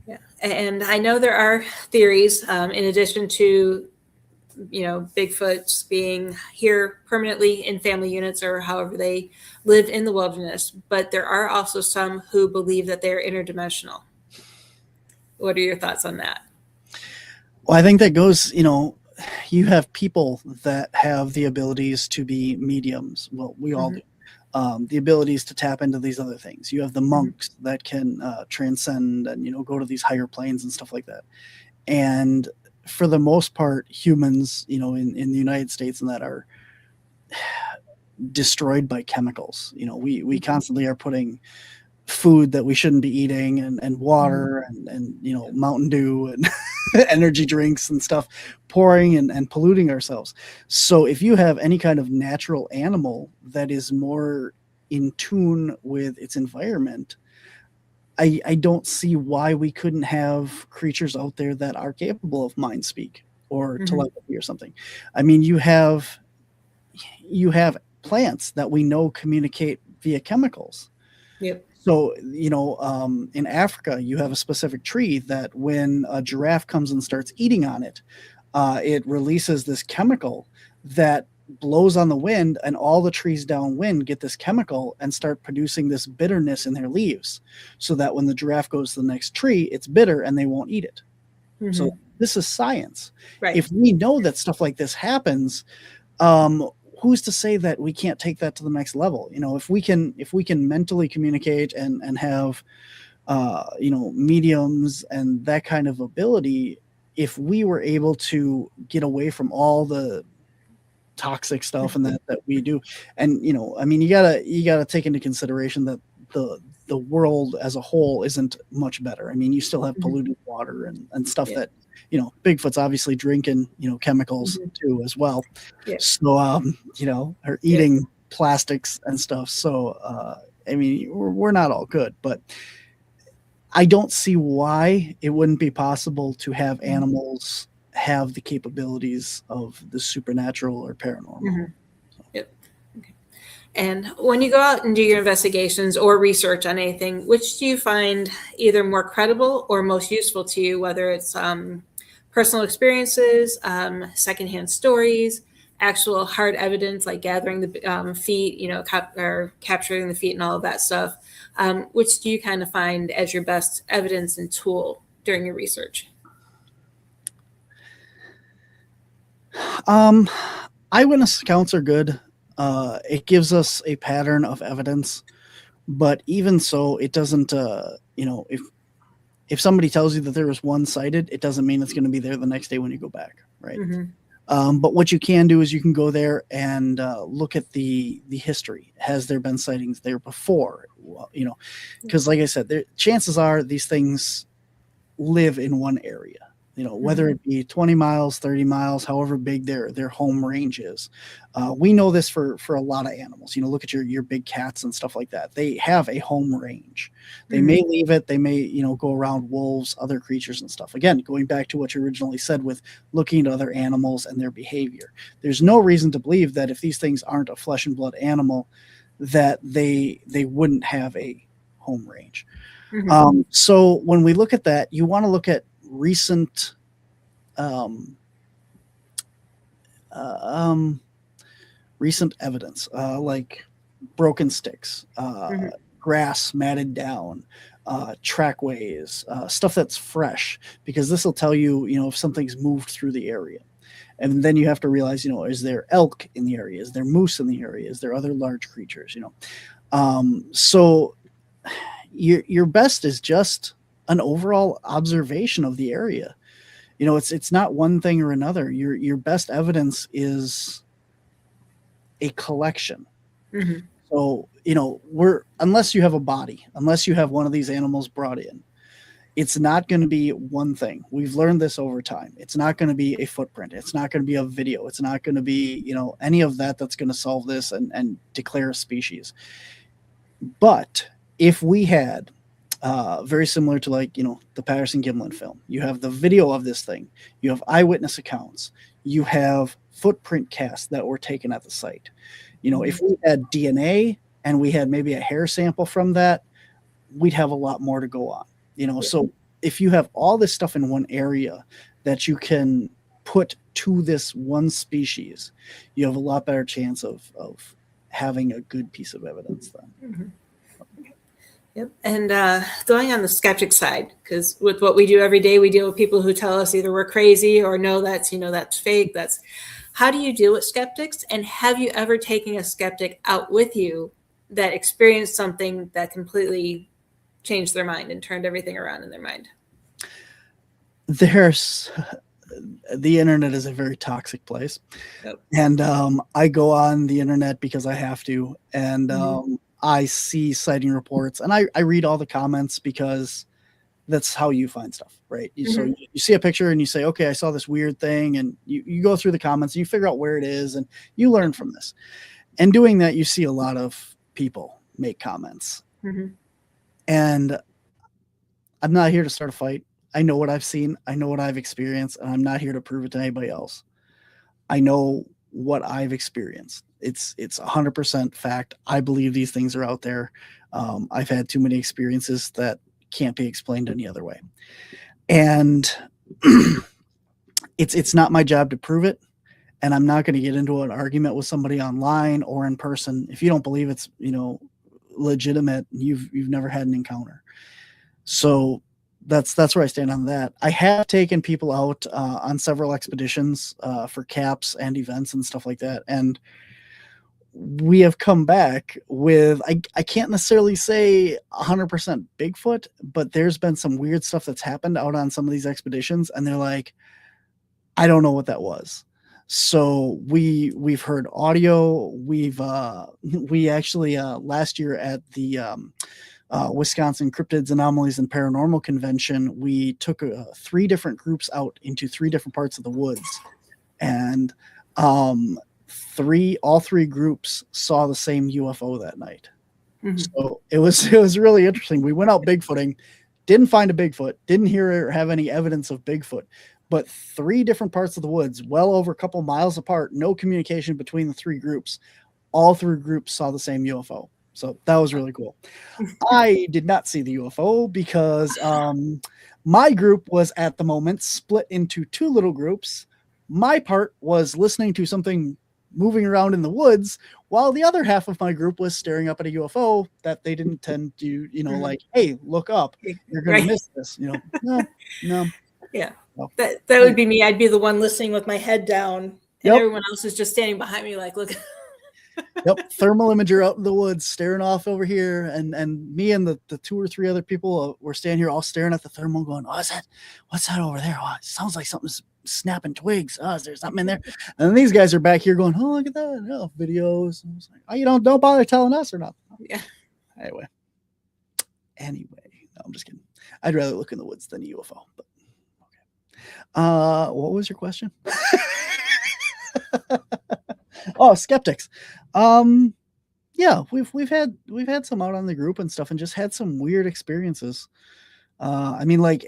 [SPEAKER 2] Yeah. And I know there are theories, in addition to, Bigfoots being here permanently in family units or however they live in the wilderness, but there are also some who believe that they're interdimensional. What are your thoughts on that?
[SPEAKER 3] Well, I think that goes, you have people that have the abilities to be mediums. Well, we all do. The abilities to tap into these other things. You have the monks that can transcend and, go to these higher planes and stuff like that. And for the most part, humans, in the United States and that are destroyed by chemicals. We constantly are putting food that we shouldn't be eating and water and Mountain Dew and energy drinks and stuff, pouring and polluting ourselves. So if you have any kind of natural animal that is more in tune with its environment, I don't see why we couldn't have creatures out there that are capable of mind speak or telepathy or something. I mean, you have plants that we know communicate via chemicals.
[SPEAKER 2] Yep.
[SPEAKER 3] So, in Africa, you have a specific tree that when a giraffe comes and starts eating on it, it releases this chemical that blows on the wind, and all the trees downwind get this chemical and start producing this bitterness in their leaves, so that when the giraffe goes to the next tree, it's bitter and they won't eat it. So this is science.
[SPEAKER 2] Right.
[SPEAKER 3] If we know that stuff like this happens, who's to say that we can't take that to the next level? If we can mentally communicate and have, mediums and that kind of ability, if we were able to get away from all the toxic stuff and that we do, and you gotta take into consideration that the world as a whole isn't much better. I mean, you still have polluted water and stuff that, Bigfoot's obviously drinking, chemicals too as well. Yeah. So, are eating plastics and stuff. So, I mean, we're not all good, but I don't see why it wouldn't be possible to have animals have the capabilities of the supernatural or paranormal.
[SPEAKER 2] Yep. Okay. And when you go out and do your investigations or research on anything, which do you find either more credible or most useful to you, whether it's personal experiences, secondhand stories, actual hard evidence like gathering the feet, or capturing the feet and all of that stuff? Which do you kind of find as your best evidence and tool during your research?
[SPEAKER 3] Eyewitness accounts are good. It gives us a pattern of evidence, but even so, it doesn't, if somebody tells you that there was one sighted, it doesn't mean it's going to be there the next day when you go back, right? But what you can do is you can go there and look at the history. Has there been sightings there before? Well, because like I said, chances are these things live in one area. Whether it be 20 miles, 30 miles, however big their home range is. We know this for a lot of animals. Look at your big cats and stuff like that. They have a home range. They may leave it. They may, go around wolves, other creatures and stuff. Again, going back to what you originally said with looking at other animals and their behavior. There's no reason to believe that if these things aren't a flesh and blood animal, that they wouldn't have a home range. So when we look at that, you want to look at recent recent evidence, like broken sticks, grass matted down, trackways, stuff that's fresh, because this will tell you, if something's moved through the area. And then you have to realize, is there elk in the area? Is there moose in the area? Is there other large creatures? So your best is just an overall observation of the area. It's not one thing or another. Your best evidence is a collection. So, unless you have a body, unless you have one of these animals brought in, it's not going to be one thing. We've learned this over time. It's not going to be a footprint. It's not going to be a video. It's not going to be, any of that's going to solve this and declare a species. But if we had, very similar to the Patterson-Gimlin film, you have the video of this thing, you have eyewitness accounts, you have footprint casts that were taken at the site. If we had DNA and we had maybe a hair sample from that, we'd have a lot more to go on. So if you have all this stuff in one area that you can put to this one species, you have a lot better chance of having a good piece of evidence then.
[SPEAKER 2] Yep. And going on the skeptic side, because with what we do every day, we deal with people who tell us either we're crazy or no, that's fake. How do you deal with skeptics? And have you ever taken a skeptic out with you that experienced something that completely changed their mind and turned everything around in their mind?
[SPEAKER 3] The internet is a very toxic place.
[SPEAKER 2] Yep.
[SPEAKER 3] And I go on the internet because I have to. And I see sighting reports and I read all the comments because that's how you find stuff, right? So you see a picture and you say, okay, I saw this weird thing, and you go through the comments and you figure out where it is and you learn from this. And doing that, you see a lot of people make comments. And I'm not here to start a fight. I know what I've seen. I know what I've experienced, and I'm not here to prove it to anybody else. I know what I've experienced. It's 100% fact. I believe these things are out there. I've had too many experiences that can't be explained any other way. And it's not my job to prove it. And I'm not going to get into an argument with somebody online or in person. If you don't believe it's, legitimate, you've never had an encounter. So that's where I stand on that. I have taken people out on several expeditions for caps and events and stuff like that. And we have come back with, I can't necessarily say 100% Bigfoot, but there's been some weird stuff that's happened out on some of these expeditions. And they're like, I don't know what that was. So we've heard audio. We actually last year at the Wisconsin Cryptids, Anomalies, and Paranormal Convention, we took 3 different groups out into 3 different parts of the woods, and all three groups saw the same UFO that night. So it was really interesting. We went out Bigfooting, didn't find a Bigfoot, didn't hear or have any evidence of Bigfoot, but 3 different parts of the woods, well over a couple miles apart, no communication between the 3 groups, all 3 groups saw the same UFO. So that was really cool. I did not see the UFO because my group was at the moment split into 2 little groups. My part was listening to something moving around in the woods, while the other half of my group was staring up at a UFO that they didn't tend to, like, hey, look up, you're going to miss this. No.
[SPEAKER 2] Yeah, that would be me. I'd be the one listening with my head down, and everyone else is just standing behind me, like, look.
[SPEAKER 3] Yep, thermal imager out in the woods, staring off over here, and me and the 2 or 3 other people were standing here, all staring at the thermal, going, "Oh, what's that over there? Oh, it sounds like something's snapping twigs. Oh, is there something in there?" And then these guys are back here going, "Oh, look at that! Oh, videos." And I was like, "Oh, don't bother telling us or not."
[SPEAKER 2] Yeah.
[SPEAKER 3] Anyway, no, I'm just kidding. I'd rather look in the woods than a UFO. But okay. What was your question? Oh, skeptics. Yeah, we've had some out on the group and stuff, and just had some weird experiences. I mean, like,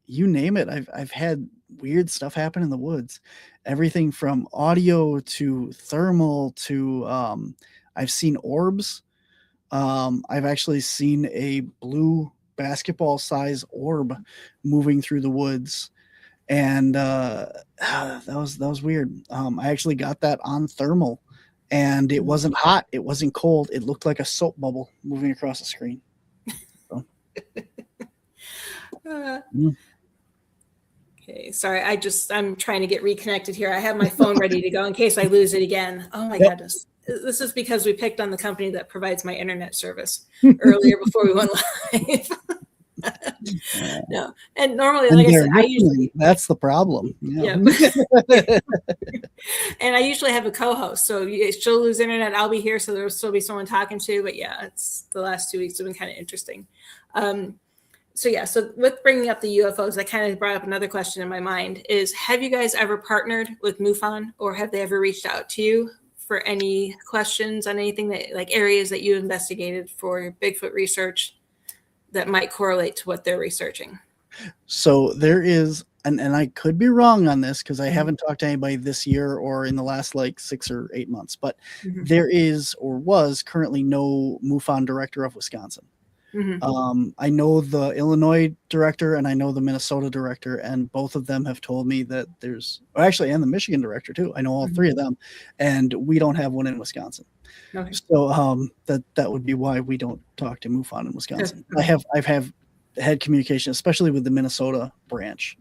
[SPEAKER 3] you name it. I've had weird stuff happen in the woods. Everything from audio to thermal to I've seen orbs. I've actually seen a blue basketball size orb moving through the woods. And that was weird. I actually got that on thermal, and it wasn't hot, it wasn't cold, it looked like a soap bubble moving across the screen. So.
[SPEAKER 2] Okay, sorry, I'm trying to get reconnected here. I have my phone ready to go in case I lose it again. Oh my goodness. This is because we picked on the company that provides my internet service earlier before we went live. No, and normally, like I said,
[SPEAKER 3] that's the problem.
[SPEAKER 2] Yeah. And I usually have a co-host, so she'll lose internet, I'll be here, so there'll still be someone talking to. But yeah, it's the last 2 weeks have been kind of interesting. So with bringing up the UFOs, I kind of brought up another question in my mind: is have you guys ever partnered with MUFON, or have they ever reached out to you for any questions on anything that, like, areas that you investigated for Bigfoot research that might correlate to what they're researching?
[SPEAKER 3] So there is, and I could be wrong on this because I haven't talked to anybody this year or in the last like 6 or 8 months, but there is or was currently no MUFON director of Wisconsin. I know the Illinois director and I know the Minnesota director, and both of them have told me that and the Michigan director too. I know all 3 of them, and we don't have one in Wisconsin. Okay. So that would be why we don't talk to MUFON in Wisconsin. I've had communication, especially with the Minnesota branch.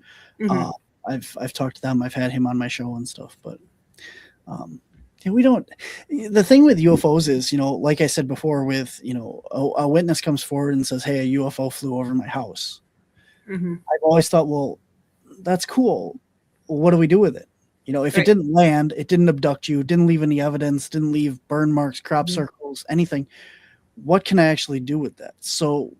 [SPEAKER 3] I've talked to them. I've had him on my show and stuff, but we don't. The thing with UFOs is, like I said before, with a witness comes forward and says, "Hey, a UFO flew over my house." I've always thought, well, that's cool. What do we do with it? If it didn't land, it didn't abduct you, didn't leave any evidence, didn't leave burn marks, crop circles, anything, what can I actually do with that? So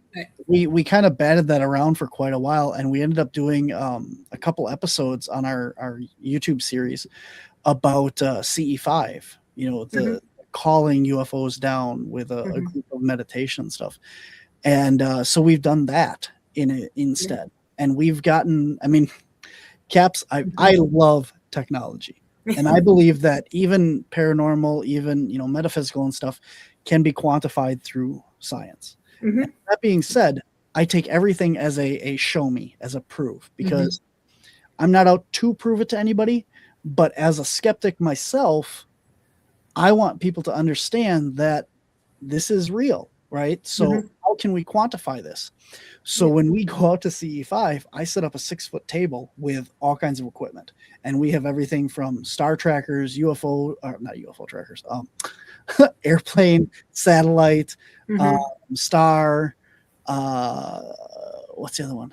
[SPEAKER 3] we kind of batted that around for quite a while, and we ended up doing a couple episodes on our YouTube series about CE5, the calling UFOs down with a group of meditation stuff. And so we've done that instead. And we've gotten, Caps, I love technology. And I believe that even paranormal, even, metaphysical and stuff can be quantified through science. That being said, I take everything as a show me, as a proof, because I'm not out to prove it to anybody. But as a skeptic myself, I want people to understand that this is real, right? So how can we quantify this? So when we go out to CE5, I set up a 6-foot table with all kinds of equipment. And we have everything from star trackers, not UFO trackers, airplane, satellite, star, what's the other one?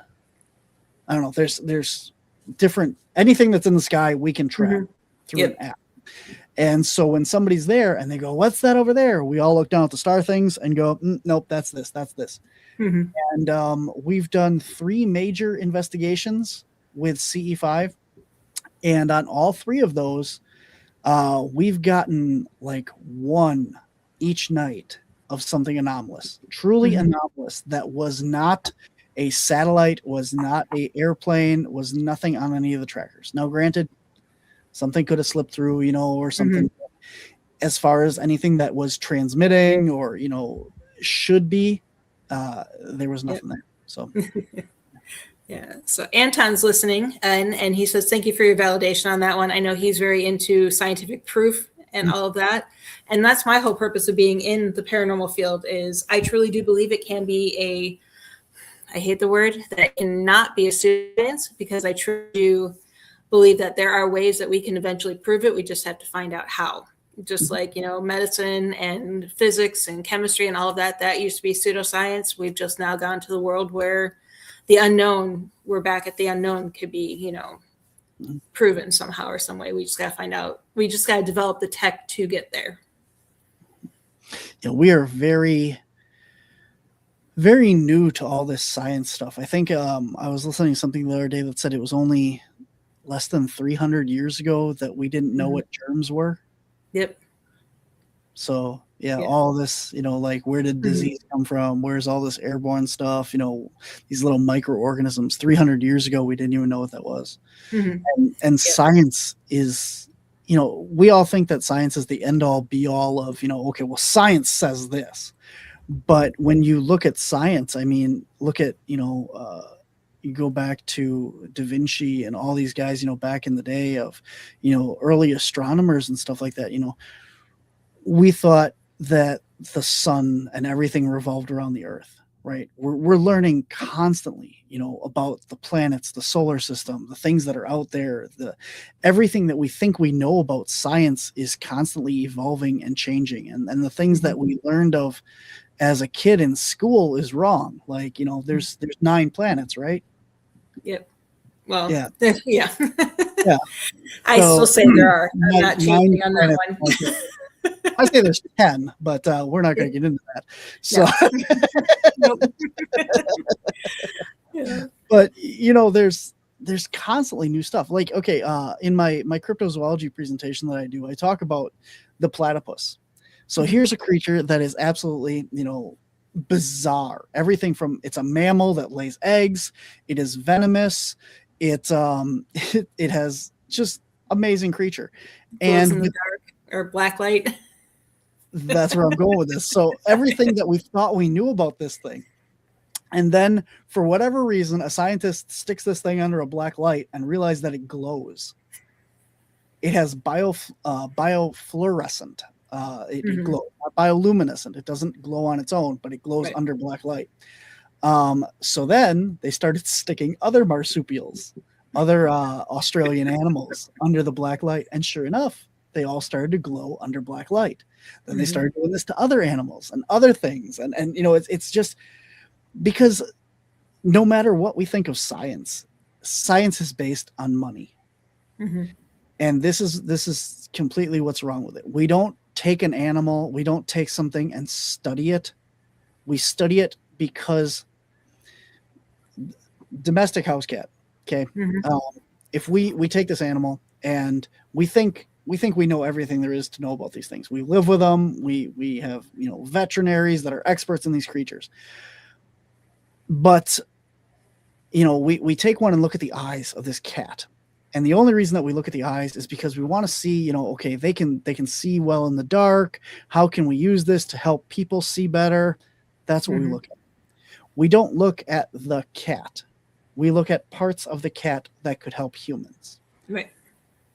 [SPEAKER 3] I don't know. There's different, anything that's in the sky we can track through an app. And so when somebody's there and they go, "What's that over there?" we all look down at the star things and go, "Nope, that's this." And we've done 3 major investigations with CE5, and on all 3 of those we've gotten like 1 each night of something anomalous, truly anomalous, that was not a satellite, was not a airplane, was nothing on any of the trackers. Now, granted, something could have slipped through, or something. as far as anything that was transmitting or, should be, there was nothing there. So.
[SPEAKER 2] Yeah. So Anton's listening, and he says, thank you for your validation on that one. I know he's very into scientific proof and all of that. And that's my whole purpose of being in the paranormal field is I truly do believe it can be I hate the word, that cannot be a pseudoscience, because I truly do believe that there are ways that we can eventually prove it. We just have to find out how. Just like, medicine and physics and chemistry and all of that used to be pseudoscience. We've just now gone to the world where the unknown, we're back at the unknown, could be, proven somehow or some way. We just got to find out. We just got to develop the tech to get there.
[SPEAKER 3] We are very, very new to all this science stuff. I think I was listening to something the other day that said it was only less than 300 years ago that we didn't know what germs were.
[SPEAKER 2] Yep.
[SPEAKER 3] So all this, like where did disease come from? Where's all this airborne stuff? These little microorganisms. 300 years ago, we didn't even know what that was. And science is, we all think that science is the end all be all of, okay, well, science says this. But when you look at science, I mean, look at, you go back to Da Vinci and all these guys, back in the day of, early astronomers and stuff like that, we thought that the sun and everything revolved around the earth, right? We're learning constantly, about the planets, the solar system, the things that are out there, everything that we think we know about science is constantly evolving and changing. And the things that we learned of as a kid in school is wrong. Like, there's 9 planets, right?
[SPEAKER 2] Yep. Well,
[SPEAKER 3] yeah.
[SPEAKER 2] Yeah.
[SPEAKER 3] I
[SPEAKER 2] still say there are. I'm not changing on that one.
[SPEAKER 3] I say there's 10, but we're not going to get into that. So, but there's constantly new stuff. Like, okay, in my cryptozoology presentation that I do, I talk about the platypus. So here's a creature that is absolutely, bizarre. Everything from, it's a mammal that lays eggs. It is venomous. It has just amazing creature.
[SPEAKER 2] And in the dark or black light.
[SPEAKER 3] That's where I'm going with this. So everything that we thought we knew about this thing, and then for whatever reason, a scientist sticks this thing under a black light and realizes that it glows. It has biofluorescent. It glows, not bioluminescent. It doesn't glow on its own, but it glows under black light. So then they started sticking other marsupials, other Australian animals under the black light. And sure enough, they all started to glow under black light. Then they started doing this to other animals and other things. And it's just because no matter what we think of science is based on money. And this is completely what's wrong with it. We don't take an animal, we don't take something and study it. We study it because domestic house cat. Okay. If we take this animal and we think we know everything there is to know about these things. We live with them. We have, veterinaries that are experts in these creatures. But, we take one and look at the eyes of this cat. And the only reason that we look at the eyes is because we want to see, okay, they can see well in the dark. How can we use this to help people see better? That's what we look at. We don't look at the cat. We look at parts of the cat that could help humans.
[SPEAKER 2] Right.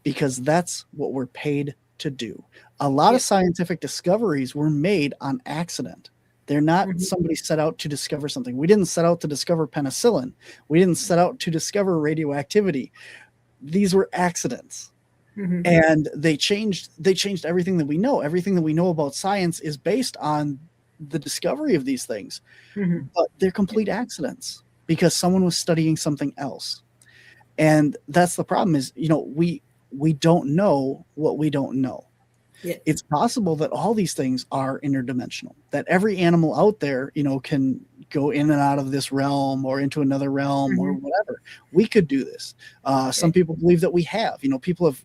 [SPEAKER 3] Because that's what we're paid to do. A lot of scientific discoveries were made on accident. They're not somebody set out to discover something. We didn't set out to discover penicillin. We didn't set out to discover radioactivity. These were accidents. And they changed everything that we know. Everything that we know about science is based on the discovery of these things. But they're complete accidents because someone was studying something else. And that's the problem is, we don't know what we don't know. It's possible that all these things are interdimensional, that every animal out there, can go in and out of this realm or into another realm or whatever. We could do this. Some people believe that we have, people have,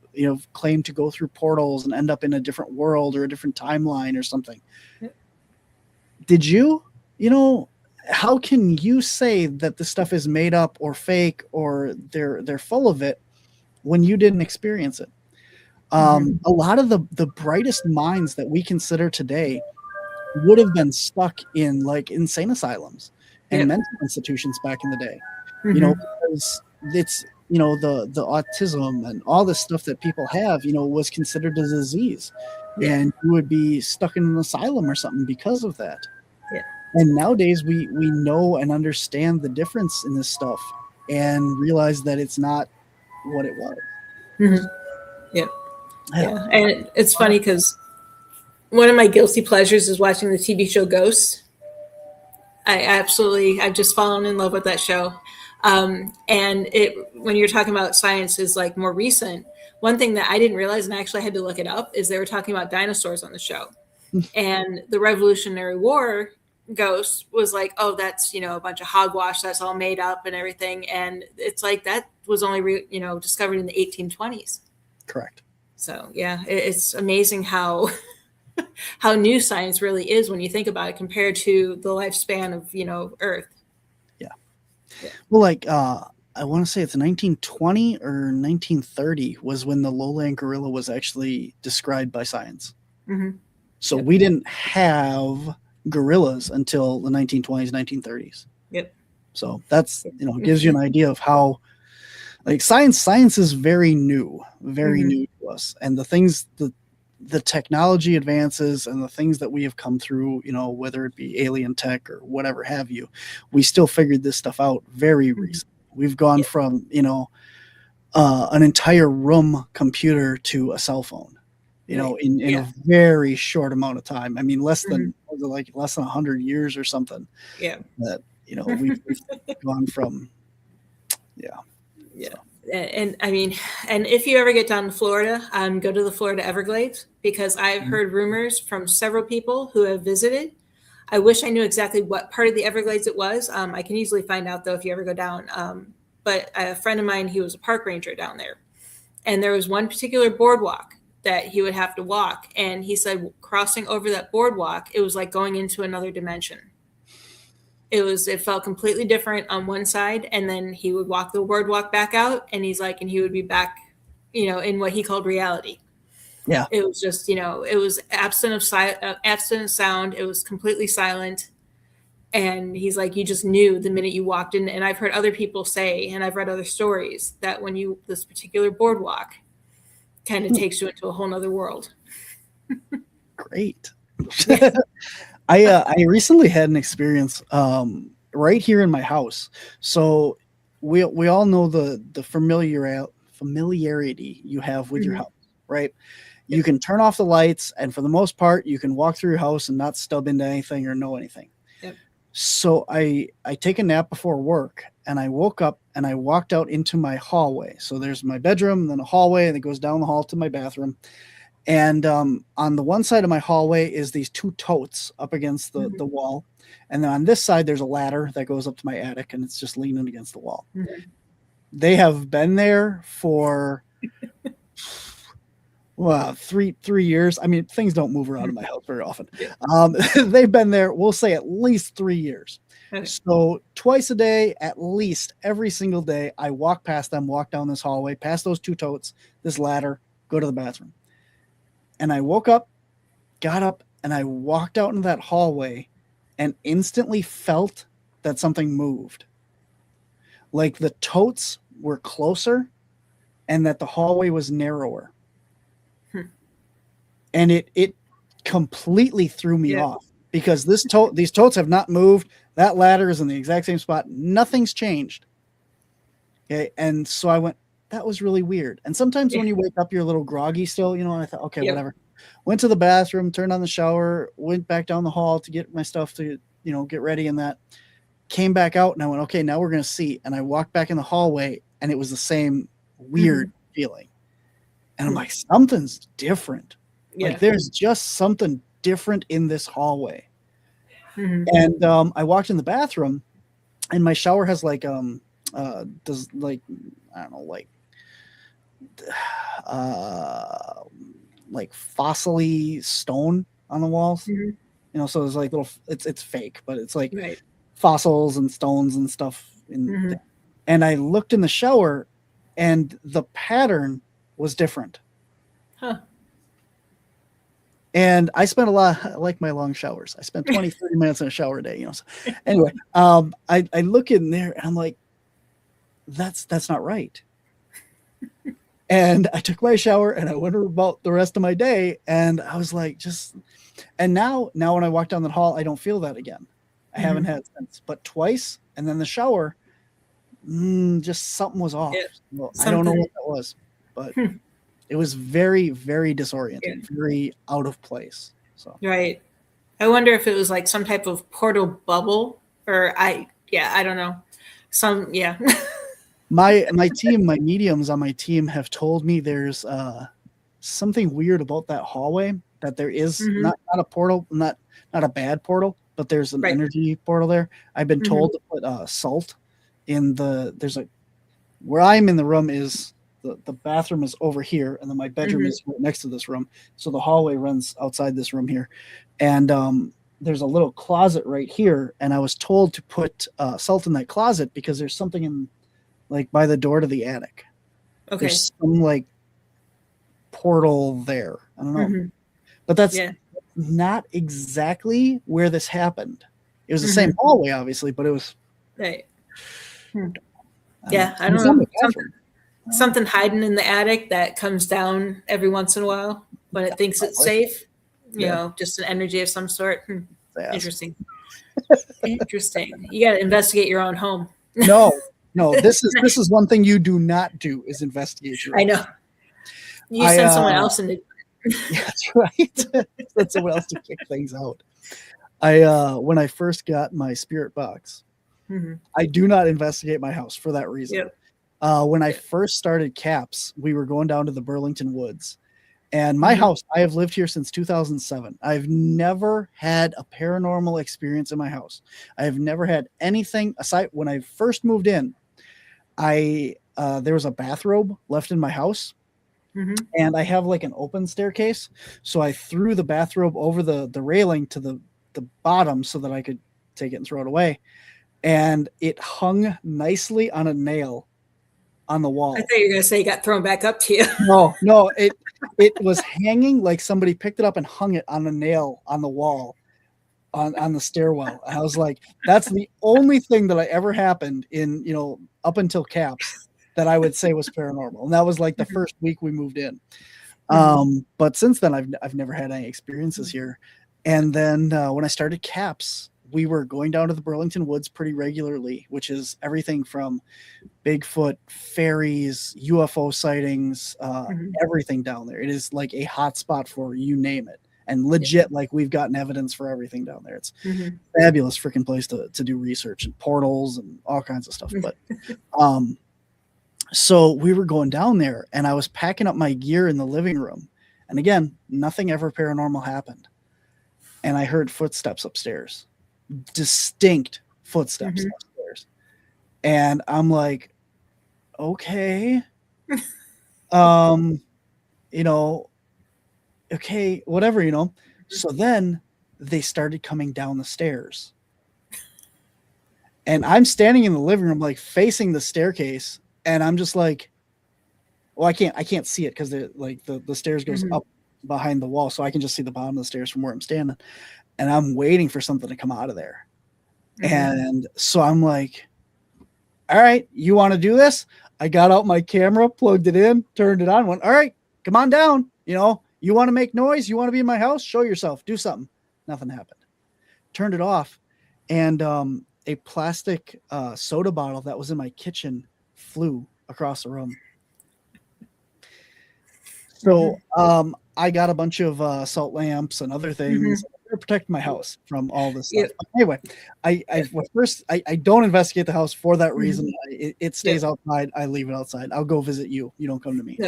[SPEAKER 3] claimed to go through portals and end up in a different world or a different timeline or something. Did you, how can you say that this stuff is made up or fake or they're full of it when you didn't experience it? A lot of the brightest minds that we consider today would have been stuck in like insane asylums and
[SPEAKER 2] Yep.
[SPEAKER 3] mental institutions back in the day.
[SPEAKER 2] Mhm.
[SPEAKER 3] Because it's the autism and all this stuff that people have, was considered a disease,
[SPEAKER 2] Yeah.
[SPEAKER 3] and you would be stuck in an asylum or something because of that.
[SPEAKER 2] Yeah.
[SPEAKER 3] And nowadays we know and understand the difference in this stuff and realize that it's not what it was.
[SPEAKER 2] Mhm. Yeah.
[SPEAKER 3] Yeah.
[SPEAKER 2] Yeah. And it's funny because one of my guilty pleasures is watching the TV show Ghosts. I've just fallen in love with that show. And when you're talking about science is like more recent, one thing that I didn't realize, and I actually had to look it up, is they were talking about dinosaurs on the show. And the Revolutionary War ghost was like, oh, that's, a bunch of hogwash. That's all made up and everything. And it's like, that was only, discovered in the 1820s.
[SPEAKER 3] Correct.
[SPEAKER 2] So yeah, it's amazing how new science really is when you think about it compared to the lifespan of, Earth.
[SPEAKER 3] Yeah.
[SPEAKER 2] Yeah.
[SPEAKER 3] Well, like, I want to say it's 1920 or 1930 was when the lowland gorilla was actually described by science.
[SPEAKER 2] Mm-hmm.
[SPEAKER 3] So
[SPEAKER 2] Yep.
[SPEAKER 3] we didn't have gorillas until the 1920s, 1930s.
[SPEAKER 2] Yep.
[SPEAKER 3] So that's, gives you an idea of how, like, science is very new to us. And the things, the technology advances and the things that we have come through, whether it be alien tech or whatever have you, we still figured this stuff out very recently. We've gone from, an entire room computer to a cell phone, in a very short amount of time. I mean, less than 100 years or something.
[SPEAKER 2] Yeah.
[SPEAKER 3] That, we've gone from, yeah.
[SPEAKER 2] Yeah. And I mean, and if you ever get down to Florida, go to the Florida Everglades, because I've heard rumors from several people who have visited. I wish I knew exactly what part of the Everglades it was. I can easily find out though if you ever go down. But a friend of mine, he was a park ranger down there, and there was one particular boardwalk that he would have to walk, and he said crossing over that boardwalk, it was like going into another dimension. It felt completely different on one side, and then he would walk the boardwalk back out, and and he would be back, in what he called reality.
[SPEAKER 3] Yeah.
[SPEAKER 2] It was just, it was absent of sound. It was completely silent. And he's like, you just knew the minute you walked in. And I've heard other people say, and I've read other stories, that this particular boardwalk kind of takes you into a whole nother world.
[SPEAKER 3] Great. I recently had an experience right here in my house. So we all know the familiarity you have with your house, right? You can turn off the lights, and for the most part, you can walk through your house and not stub into anything or know anything.
[SPEAKER 2] Yep.
[SPEAKER 3] So I take a nap before work, and I woke up and I walked out into my hallway. So there's my bedroom, and then a hallway, and it goes down the hall to my bathroom. And on the one side of my hallway is these two totes up against the wall. And then on this side, there's a ladder that goes up to my attic, and it's just leaning against the wall. Mm-hmm. They have been there for 3 years. I mean, things don't move around in my house very often. They've been there, we'll say, at least 3 years. Okay. So twice a day, at least every single day, I walk past them, walk down this hallway, past those two totes, this ladder, go to the bathroom. And I woke up, got up, and I walked out into that hallway and instantly felt that something moved. Like the totes were closer and that the hallway was narrower. And it completely threw me off, because these totes have not moved. That ladder is in the exact same spot. Nothing's changed. Okay. And so I went, that was really weird. And sometimes when you wake up, you're a little groggy still, and I thought, okay, whatever. Went to the bathroom, turned on the shower, went back down the hall to get my stuff to, get ready, and that came back out, and I went, okay, now we're going to see. And I walked back in the hallway, and it was the same weird feeling. And I'm like, something's different. Yeah. Like there's just something different in this hallway. Mm-hmm. And I walked in the bathroom, and my shower has like like fossily stone on the walls. Mm-hmm. So there's like little, it's fake, but it's like fossils and stones and stuff in there. And I looked in the shower, and the pattern was different.
[SPEAKER 2] Huh.
[SPEAKER 3] And I spent I like my long showers. I spent 20, 30 minutes in a shower a day, So anyway, I look in there and I'm like, that's not right. And I took my shower and I went about the rest of my day. And I was like, and now when I walk down the hall, I don't feel that again. I haven't had it since, but twice. And then the shower, just something was off.
[SPEAKER 2] Yeah,
[SPEAKER 3] well, I don't know what that was, but it was very, very disorienting, very out of place. So
[SPEAKER 2] right. I wonder if it was like some type of portal bubble, or I don't know.
[SPEAKER 3] My team, my mediums on my team have told me there's something weird about that hallway, that there is not a portal, not a bad portal, but there's an energy portal there. I've been told to put salt in where I'm in the room is the bathroom is over here, and then my bedroom is right next to this room. So the hallway runs outside this room here. And there's a little closet right here. And I was told to put salt in that closet because there's something in by the door to the attic.
[SPEAKER 2] Okay.
[SPEAKER 3] There's some portal there. I don't know. But that's not exactly where this happened. It was the same hallway, obviously, but it was
[SPEAKER 2] right. I don't know. Something hiding in the attic that comes down every once in a while when it thinks it's safe. You know, just an energy of some sort. Interesting. Interesting. You got to investigate your own home.
[SPEAKER 3] No. This is one thing you do not do is investigate your own.
[SPEAKER 2] I know. You send someone else into.
[SPEAKER 3] Yeah, that's right. Send someone else to kick things out. When I first got my spirit box, I do not investigate my house for that reason.
[SPEAKER 2] Yep.
[SPEAKER 3] When I first started CAPS, we were going down to the Burlington Woods, and my house, I have lived here since 2007. I've never had a paranormal experience in my house. I have never had anything aside. When I first moved in, there was a bathrobe left in my house, and I have an open staircase. So I threw the bathrobe over the railing to the bottom so that I could take it and throw it away. And it hung nicely on a nail on the wall.
[SPEAKER 2] I thought you were going to say it got thrown back up to you.
[SPEAKER 3] No, it was hanging like somebody picked it up and hung it on a nail on the wall on the stairwell. And I was like, that's the only thing that I ever happened in, up until CAPS that I would say was paranormal. And that was the first week we moved in. But since then I've never had any experiences here. And then when I started CAPS, we were going down to the Burlington Woods pretty regularly, which is everything from Bigfoot, fairies, UFO sightings, everything down there. It is like a hot spot for you name it. And legit, we've gotten evidence for everything down there. It's fabulous freaking place to do research and portals and all kinds of stuff. But so we were going down there and I was packing up my gear in the living room. And again, nothing ever paranormal happened. And I heard footsteps upstairs. Distinct footsteps upstairs, and I'm like, okay, okay, whatever, So then they started coming down the stairs, and I'm standing in the living room, facing the staircase, and I'm just like, well, I can't see it because the stairs goes up behind the wall, so I can just see the bottom of the stairs from where I'm standing. And I'm waiting for something to come out of there. And so I'm like, all right, you want to do this? I got out my camera, plugged it in, turned it on, went, all right, come on down. You want to make noise? You want to be in my house? Show yourself. Do something. Nothing happened. Turned it off. And a plastic soda bottle that was in my kitchen flew across the room. So I got a bunch of salt lamps and other things to protect my house from all this stuff. But anyway, I don't investigate the house for that reason. It stays outside. I leave it outside. I'll go visit you. You don't come to me.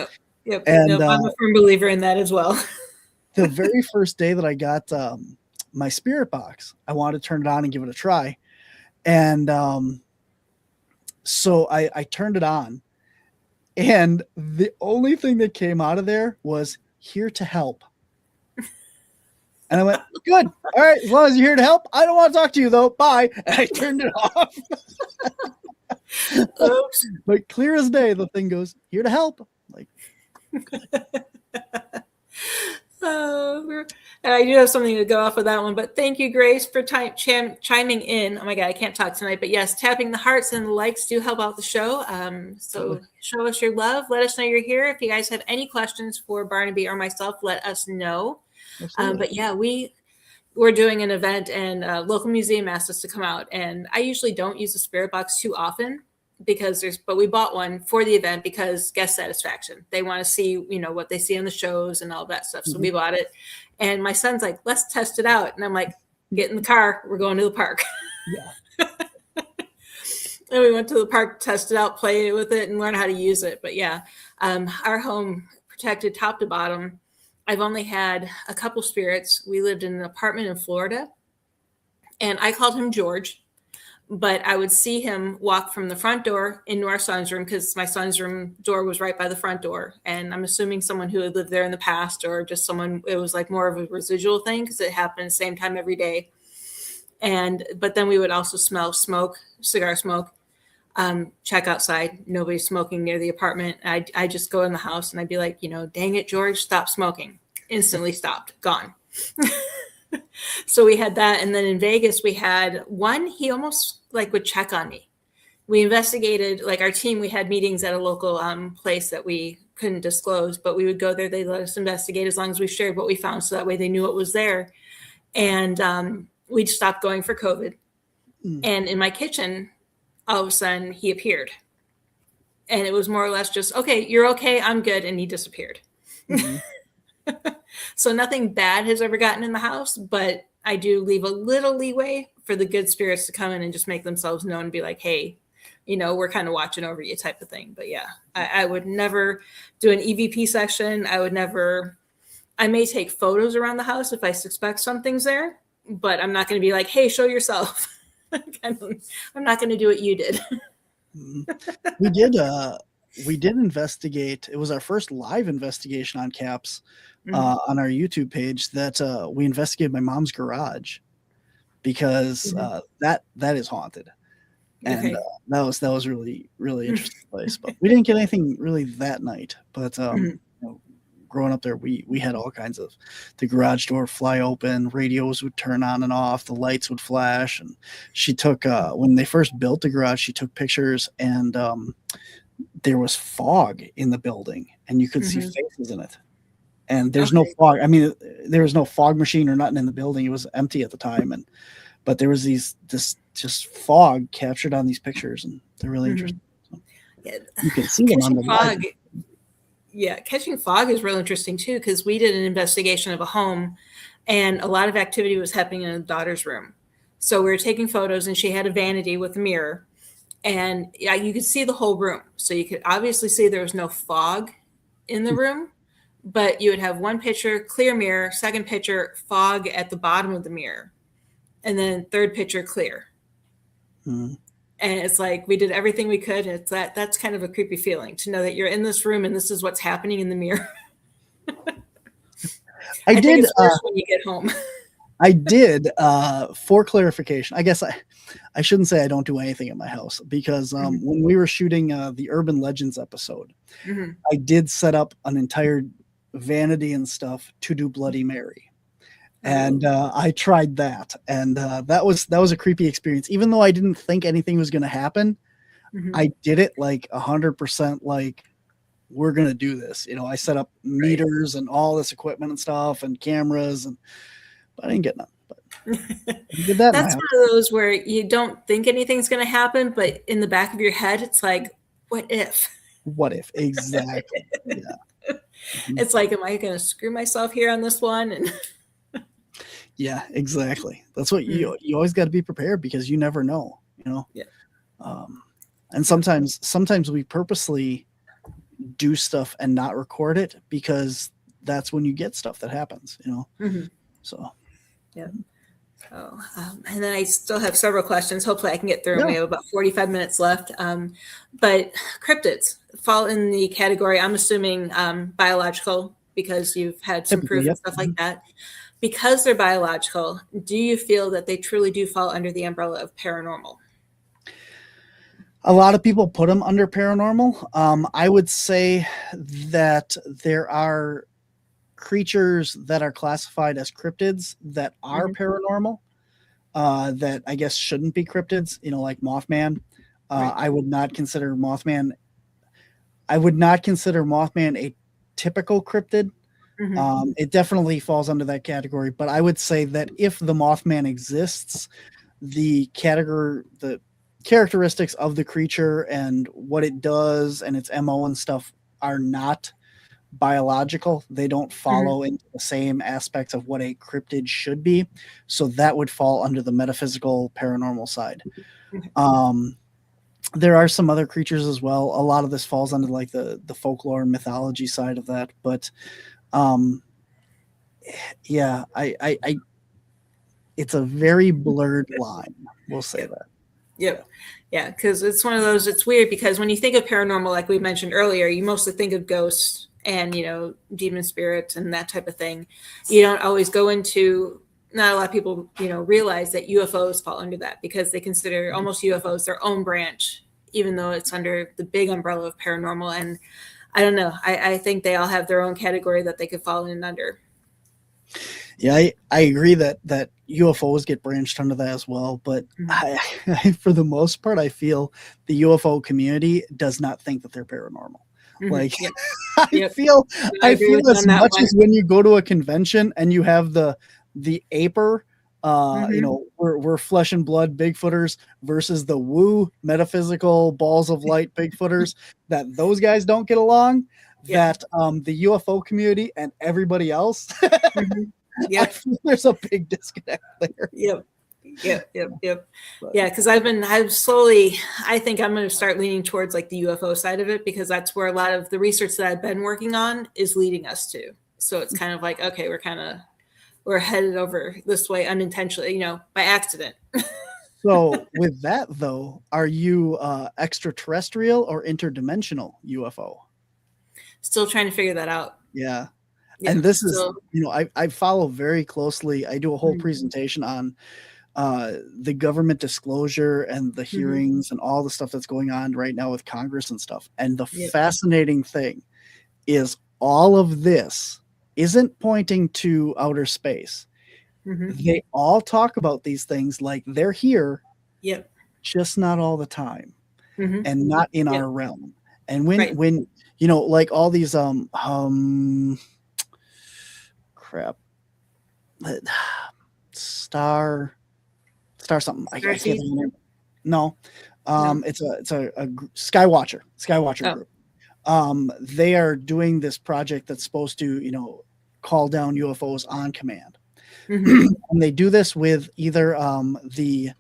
[SPEAKER 3] And
[SPEAKER 2] I'm a firm believer in that as well.
[SPEAKER 3] The very first day that I got my spirit box, I wanted to turn it on and give it a try. And so I turned it on. And the only thing that came out of there was here to help. And I went, good. All right. As long as you're here to help. I don't want to talk to you though. Bye. And I turned it off. Oops. But clear as day, the thing goes, here to help. Like,
[SPEAKER 2] And I do have something to go off of that one, but thank you, Grace, for chiming in. Oh my God, I can't talk tonight, but yes, tapping the hearts and the likes do help out the show. So show us your love. Let us know you're here. If you guys have any questions for Barnaby or myself, let us know. But yeah, we're doing an event, and a local museum asked us to come out, and I usually don't use the spirit box too often but we bought one for the event because guest satisfaction. They want to see, what they see on the shows and all that stuff. So we bought it, and my son's like, let's test it out. And I'm like, get in the car. We're going to the park.
[SPEAKER 3] Yeah.
[SPEAKER 2] And we went to the park, test it out, play with it, and learn how to use it. But yeah, our home protected top to bottom. I've only had a couple spirits. We lived in an apartment in Florida, and I called him George, but I would see him walk from the front door into our son's room, because my son's room door was right by the front door. And I'm assuming someone who had lived there in the past, or just someone, it was like more of a residual thing because it happened the same time every day. But then we would also smell smoke, cigar smoke. Check outside, nobody's smoking near the apartment. I just go in the house and I'd be like, dang it, George, stop smoking. Instantly stopped, gone. So we had that. And then in Vegas, we had one, he almost would check on me. We investigated, our team, we had meetings at a local place that we couldn't disclose, but we would go there. They let us investigate as long as we shared what we found. So that way they knew what was there. And we'd stopped going for COVID. And in my kitchen, all of a sudden he appeared, and it was more or less just, okay, you're okay, I'm good. And he disappeared. So nothing bad has ever gotten in the house, but I do leave a little leeway for the good spirits to come in and just make themselves known and be like, hey, we're kind of watching over you type of thing. But yeah, I would never do an EVP session. I may take photos around the house if I suspect something's there, but I'm not going to be like, hey, show yourself. I'm not going to do what you did.
[SPEAKER 3] We did investigate. It was our first live investigation on CAPS on our YouTube page that we investigated my mom's garage, because that is haunted. And that was really, really interesting place. But we didn't get anything really that night. But growing up there, we had all kinds of, the garage door fly open, radios would turn on and off, the lights would flash. And she took, when they first built the garage, she took pictures, and there was fog in the building, and you could see faces in it. And there's no fog. I mean, there was no fog machine or nothing in the building. It was empty at the time. But there was this just fog captured on these pictures, and they're really interesting. So you can see them on the fog.
[SPEAKER 2] Yeah, catching fog is real interesting too, because we did an investigation of a home, and a lot of activity was happening in the daughter's room. So we were taking photos, and she had a vanity with a mirror, and you could see the whole room. So you could obviously see there was no fog in the room, but you would have one picture, clear mirror, second picture, fog at the bottom of the mirror, and then third picture, clear. And it's like, we did everything we could. And that's kind of a creepy feeling to know that you're in this room and this is what's happening in the mirror. I think it's worse when you get home.
[SPEAKER 3] I did, for clarification, I guess I shouldn't say I don't do anything at my house, because when we were shooting the Urban Legends episode, I did set up an entire vanity and stuff to do Bloody Mary. And I tried that, and that was a creepy experience. Even though I didn't think anything was going to happen, I did it 100%. Like, we're going to do this. I set up meters and all this equipment and stuff and cameras, but I didn't get none. But I did that.
[SPEAKER 2] That's one of those where you don't think anything's going to happen, but in the back of your head, it's like, what if?
[SPEAKER 3] What if? Exactly. Yeah.
[SPEAKER 2] It's like, am I going to screw myself here on this one? And
[SPEAKER 3] yeah, exactly. That's what you always got to be prepared, because you never know,
[SPEAKER 2] Yeah.
[SPEAKER 3] And sometimes we purposely do stuff and not record it, because that's when you get stuff that happens, So.
[SPEAKER 2] Yeah. So, and then I still have several questions. Hopefully I can get through them. We have about 45 minutes left. But cryptids fall in the category, I'm assuming, biological, because you've had some proof and stuff like that. Because they're biological, do you feel that they truly do fall under the umbrella of paranormal?
[SPEAKER 3] A lot of people put them under paranormal. I would say that there are creatures that are classified as cryptids that are paranormal, that I guess shouldn't be cryptids, like Mothman.
[SPEAKER 2] Right.
[SPEAKER 3] I would not consider Mothman a typical cryptid. It definitely falls under that category, but I would say that if the Mothman exists, the characteristics of the creature and what it does and its MO and stuff are not biological. They don't follow into the same aspects of what a cryptid should be. So that would fall under the metaphysical paranormal side. There are some other creatures as well. A lot of this falls under like the folklore and mythology side of that. But yeah, I it's a very blurred line. We'll say that.
[SPEAKER 2] Yep. Yeah, because it's one of those, it's weird because when you think of paranormal, like we mentioned earlier, you mostly think of ghosts and, demon spirits and that type of thing. You don't always go into, not a lot of people, realize that UFOs fall under that because they consider almost UFOs their own branch, even though it's under the big umbrella of paranormal. And I don't know, I think they all have their own category that they could fall in under.
[SPEAKER 3] Yeah, I agree that UFOs get branched under that as well. But I, for the most part, I feel the UFO community does not think that they're paranormal. Like, I feel as much as when you go to a convention and you have the aper, we're flesh and blood Bigfooters versus the woo metaphysical balls of light Bigfooters, that those guys don't get along. That the UFO community and everybody else, I feel there's a big disconnect there.
[SPEAKER 2] Yep. Yeah, because I think I'm going to start leaning towards like the UFO side of it, because that's where a lot of the research that I've been working on is leading us to. So it's kind of like, okay, we're headed over this way unintentionally, by accident.
[SPEAKER 3] So with that though, are you extraterrestrial or interdimensional UFO?
[SPEAKER 2] Still trying to figure that out.
[SPEAKER 3] Yeah. And this is, I follow very closely. I do a whole presentation on the government disclosure and the hearings and all the stuff that's going on right now with Congress and stuff. And the fascinating thing is all of this isn't pointing to outer space. They all talk about these things like they're here, just not all the time and not in our realm. And when like all these star something. I can't remember. No. It's a Skywatcher group. They are doing this project that's supposed to, call down UFOs on command. And they do this with either the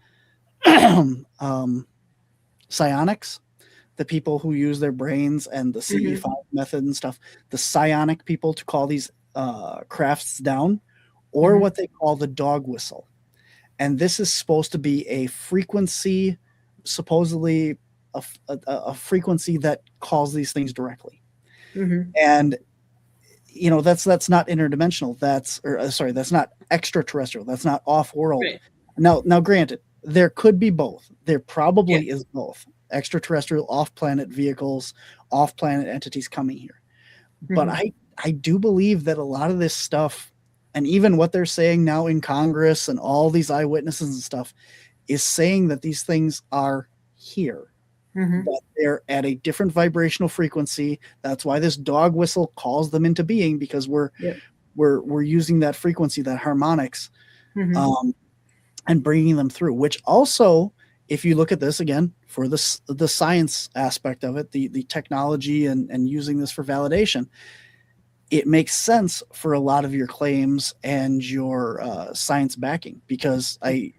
[SPEAKER 3] psionics, the people who use their brains and the CE5 method and stuff, the psionic people to call these crafts down, or what they call the dog whistle. And this is supposed to be a frequency, supposedly a frequency that calls these things directly. And that's not interdimensional. That's not extraterrestrial. That's not off-world. Right. Now, granted, there could be both. There probably is both. Extraterrestrial, off-planet vehicles, off-planet entities coming here. But I do believe that a lot of this stuff, and even what they're saying now in Congress and all these eyewitnesses and stuff, is saying that these things are here. That they're at a different vibrational frequency. That's why this dog whistle calls them into being, because we're using that frequency, that harmonics, and bringing them through. Which also, if you look at this again for the science aspect of it, the technology and using this for validation, it makes sense for a lot of your claims and your science backing, because I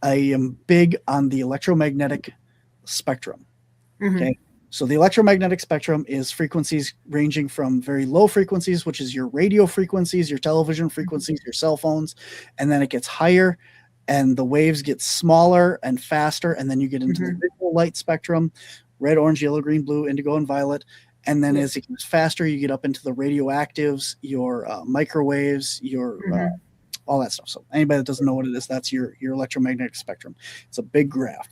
[SPEAKER 3] am big on the electromagnetic spectrum. Okay. So the electromagnetic spectrum is frequencies ranging from very low frequencies, which is your radio frequencies, your television frequencies, your cell phones, and then it gets higher and the waves get smaller and faster, and then you get into the visual light spectrum, red, orange, yellow, green, blue, indigo, and violet. And then as it gets faster, you get up into the radioactives, your microwaves, your all that stuff. So anybody that doesn't know what it is, that's your electromagnetic spectrum. It's a big graph.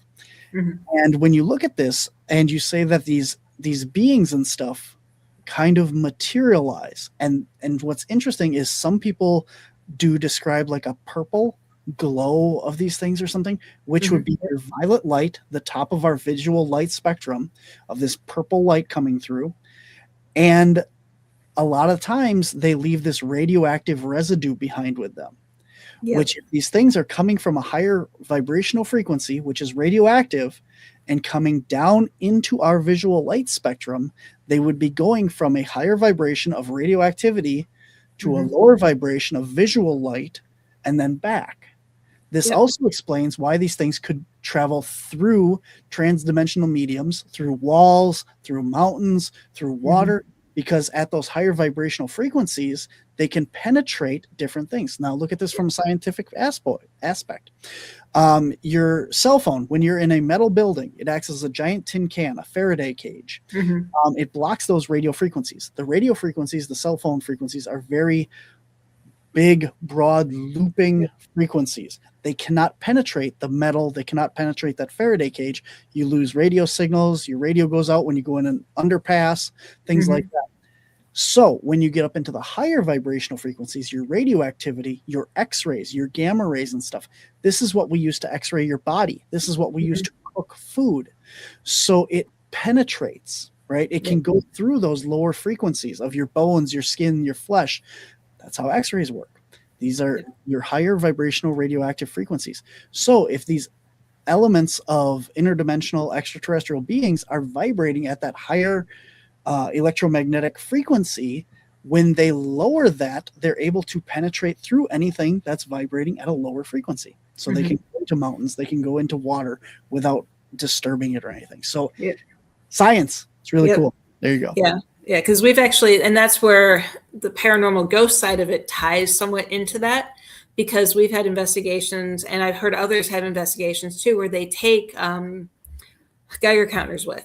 [SPEAKER 3] And when you look at this and you say that these beings and stuff kind of materialize. And what's interesting is some people do describe like a purple glow of these things or something, which would be your violet light, the top of our visual light spectrum of this purple light coming through. And a lot of times they leave this radioactive residue behind with them, which if these things are coming from a higher vibrational frequency, which is radioactive, and coming down into our visual light spectrum, they would be going from a higher vibration of radioactivity to a lower vibration of visual light and then back. This also explains why these things could travel through transdimensional mediums, through walls, through mountains, through water, because at those higher vibrational frequencies, they can penetrate different things. Now, look at this from a scientific aspect. Your cell phone, when you're in a metal building, it acts as a giant tin can, a Faraday cage. It blocks those radio frequencies. The radio frequencies, the cell phone frequencies, are very big, broad, looping frequencies. They cannot penetrate the metal. They cannot penetrate that Faraday cage. You lose radio signals. Your radio goes out when you go in an underpass, things like that. So when you get up into the higher vibrational frequencies, your radioactivity, your X-rays, your gamma rays and stuff, this is what we use to X-ray your body. This is what we use to cook food. So it penetrates, right? It can go through those lower frequencies of your bones, your skin, your flesh. That's how X-rays work. These are your higher vibrational radioactive frequencies. So if these elements of interdimensional extraterrestrial beings are vibrating at that higher electromagnetic frequency, when they lower that, they're able to penetrate through anything that's vibrating at a lower frequency. So they can go into mountains, they can go into water without disturbing it or anything. So science, it's really cool. There you go.
[SPEAKER 2] Yeah, because we've actually, and that's where the paranormal ghost side of it ties somewhat into that, because we've had investigations, and I've heard others have investigations too, where they take Geiger counters with,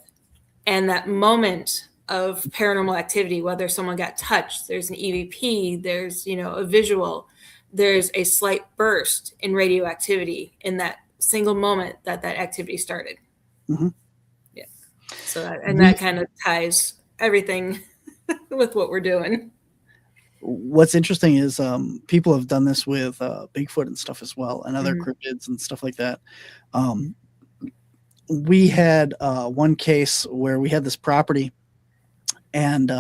[SPEAKER 2] and that moment of paranormal activity, whether someone got touched, there's an EVP, there's, a visual, there's a slight burst in radioactivity in that single moment that activity started. So that kind of ties everything with what we're doing.
[SPEAKER 3] What's interesting is people have done this with Bigfoot and stuff as well, and other cryptids and stuff like that. We had one case where we had this property, and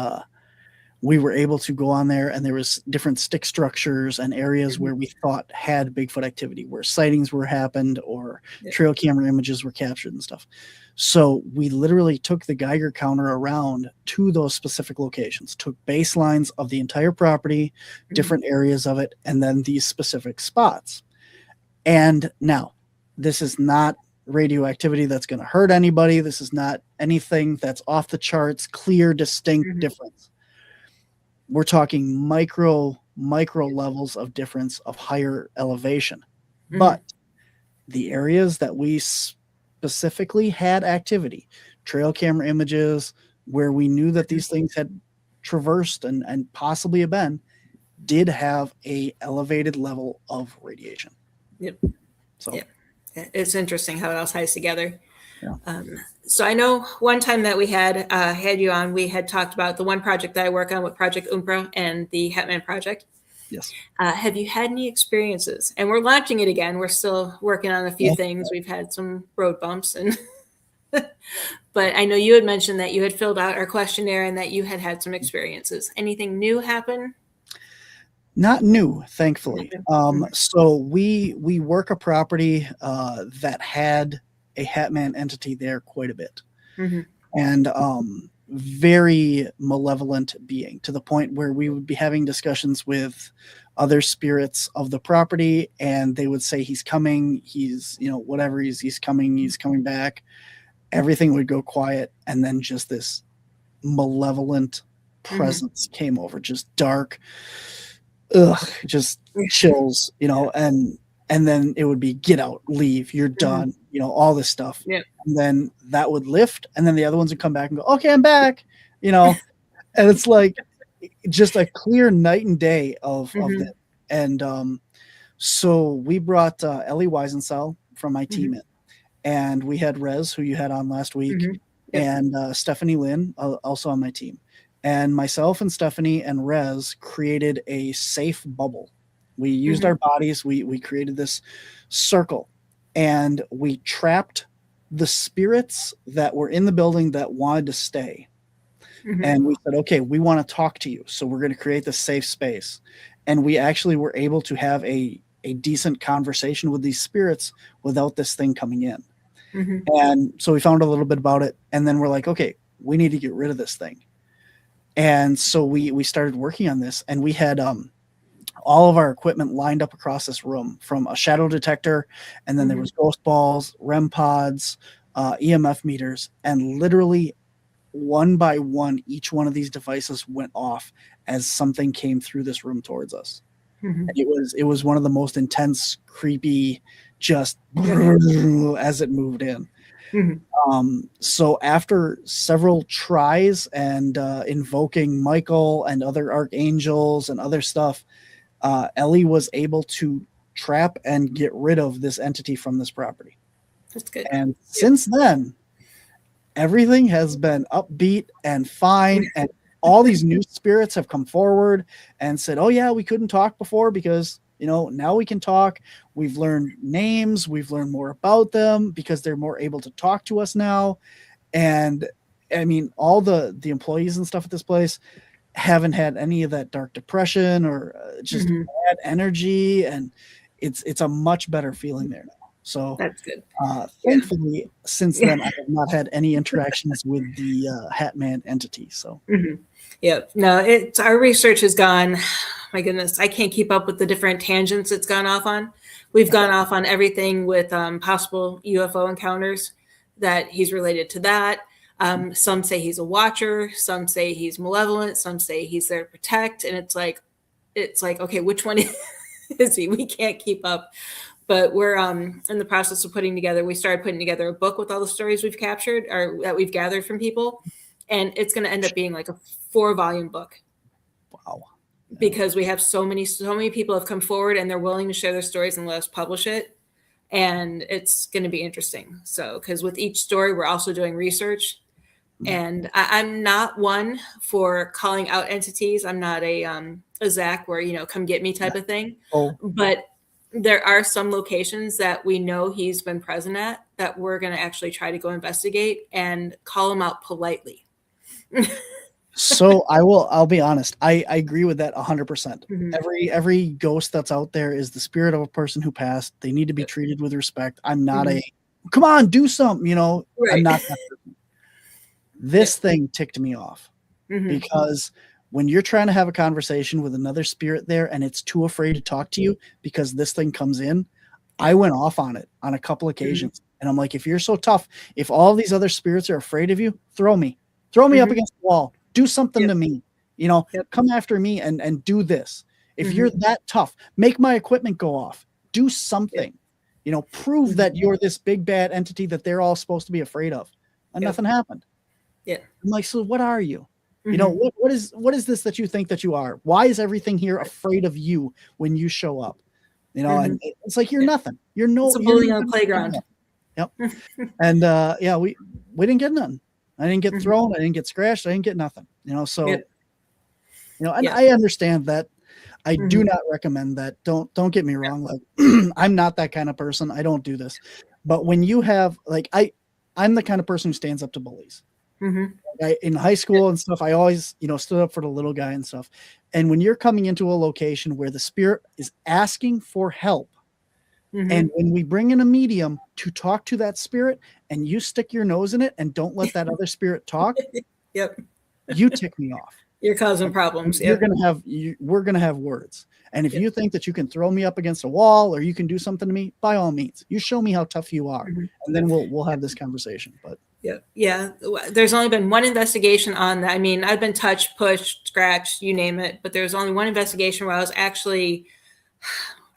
[SPEAKER 3] we were able to go on there, and there was different stick structures and areas where we thought had Bigfoot activity, where sightings were happened or trail camera images were captured and stuff. So we literally took the Geiger counter around to those specific locations, took baselines of the entire property, different areas of it, and then these specific spots. And now, this is not radioactivity that's going to hurt anybody. This is not anything that's off the charts, clear, distinct difference. We're talking micro levels of difference of higher elevation. But the areas that we specifically had activity, trail camera images where we knew that these things had traversed and possibly have been, did have a elevated level of radiation. So
[SPEAKER 2] it's interesting how it all ties together. So I know one time that we had you on, we had talked about the one project that I work on with Project Umbra and the Hetman project.
[SPEAKER 3] Yes.
[SPEAKER 2] Have you had any experiences? And we're launching it again. We're still working on a few things. We've had some road bumps, and but I know you had mentioned that you had filled out our questionnaire and that you had some experiences. Anything new happen?
[SPEAKER 3] Not new, thankfully. So we work a property that had a Hetman entity there quite a bit, and very malevolent being, to the point where we would be having discussions with other spirits of the property, and they would say he's coming, he's whatever, he's coming back. Everything would go quiet, and then just this malevolent presence came over, just dark, just chills, and then it would be, get out, leave, you're done, all this stuff. And then that would lift, and then the other ones would come back and go, okay, I'm back, and it's like just a clear night and day of that. And so we brought Ellie Weisensell from my team in, and we had Rez, who you had on last week, and Stephanie Lynn, also on my team. And myself and Stephanie and Rez created a safe bubble. We used our bodies. We created this circle, and we trapped the spirits that were in the building that wanted to stay. And we said, okay, we want to talk to you. So we're going to create this safe space. And we actually were able to have a decent conversation with these spirits without this thing coming in. And so we found a little bit about it. And then we're like, okay, we need to get rid of this thing. And so we started working on this, and we had all of our equipment lined up across this room, from a shadow detector, and then there was ghost balls, REM pods, EMF meters, and literally one by one, each one of these devices went off as something came through this room towards us. And it was one of the most intense, creepy, just as it moved in. So after several tries and invoking Michael and other archangels and other stuff, Ellie was able to trap and get rid of this entity from this property.
[SPEAKER 2] That's good.
[SPEAKER 3] And since then, everything has been upbeat and fine, and all these new spirits have come forward and said, oh yeah, we couldn't talk before because, you know, now we can talk. We've learned names. We've learned more about them because they're more able to talk to us now. And I mean, all the employees and stuff at this place haven't had any of that dark depression or just bad energy. And it's a much better feeling there now. So
[SPEAKER 2] that's good.
[SPEAKER 3] Thankfully, since then, I have not had any interactions with the Hat Man entity. So,
[SPEAKER 2] no, it's our research has gone. My goodness, I can't keep up with the different tangents it's gone off on. We've gone off on everything with possible UFO encounters, that he's related to that. Some say he's a watcher. Some say he's malevolent. Some say he's there to protect. And it's like, okay, which one is he? We can't keep up. But we're in the process of we started putting together a book with all the stories we've captured or that we've gathered from people. And it's going to end up being like a 4-volume book.
[SPEAKER 3] Wow.
[SPEAKER 2] Because we have so many people have come forward and they're willing to share their stories and let us publish it. And it's going to be interesting. So, because with each story, we're also doing research. And I'm not one for calling out entities. I'm not a Zach where, you know, come get me type of thing. But there are some locations that we know he's been present at that we're going to actually try to go investigate and call him out politely.
[SPEAKER 3] So I'll be honest. I agree with that 100%. Every ghost that's out there is the spirit of a person who passed. They need to be treated with respect. I'm not come on, do something, you know, I'm not that person. This thing ticked me off because when you're trying to have a conversation with another spirit there and it's too afraid to talk to you because this thing comes in, I went off on it on a couple occasions. And I'm like, if you're so tough, if all these other spirits are afraid of you, throw me up against the wall, do something to me, you know, come after me and do this. If you're that tough, make my equipment go off, do something, you know, prove that you're this big bad entity that they're all supposed to be afraid of. And nothing happened. I'm like, so what are you? You know, what is this that you think that you are? Why is everything here afraid of you when you show up? You know, and it's like, you're nothing. You're
[SPEAKER 2] it's a bullying on the playground.
[SPEAKER 3] And we didn't get none. I didn't get thrown. I didn't get scratched. I didn't get nothing. You know, so you know, and I understand that. I do not recommend that. Don't get me wrong. Like I'm not that kind of person. I don't do this. But when you have like I'm the kind of person who stands up to bullies. In high school and stuff, I always, you know, stood up for the little guy and stuff. And when you're coming into a location where the spirit is asking for help, and when we bring in a medium to talk to that spirit and you stick your nose in it and don't let that other spirit talk, you tick me off.
[SPEAKER 2] You're causing problems.
[SPEAKER 3] We're going to have words. And if you think that you can throw me up against a wall or you can do something to me, by all means, you show me how tough you are. And then we'll have this conversation. But
[SPEAKER 2] there's only been one investigation on that. I mean, I've been touched, pushed, scratched, you name it, but there's only one investigation where I was actually,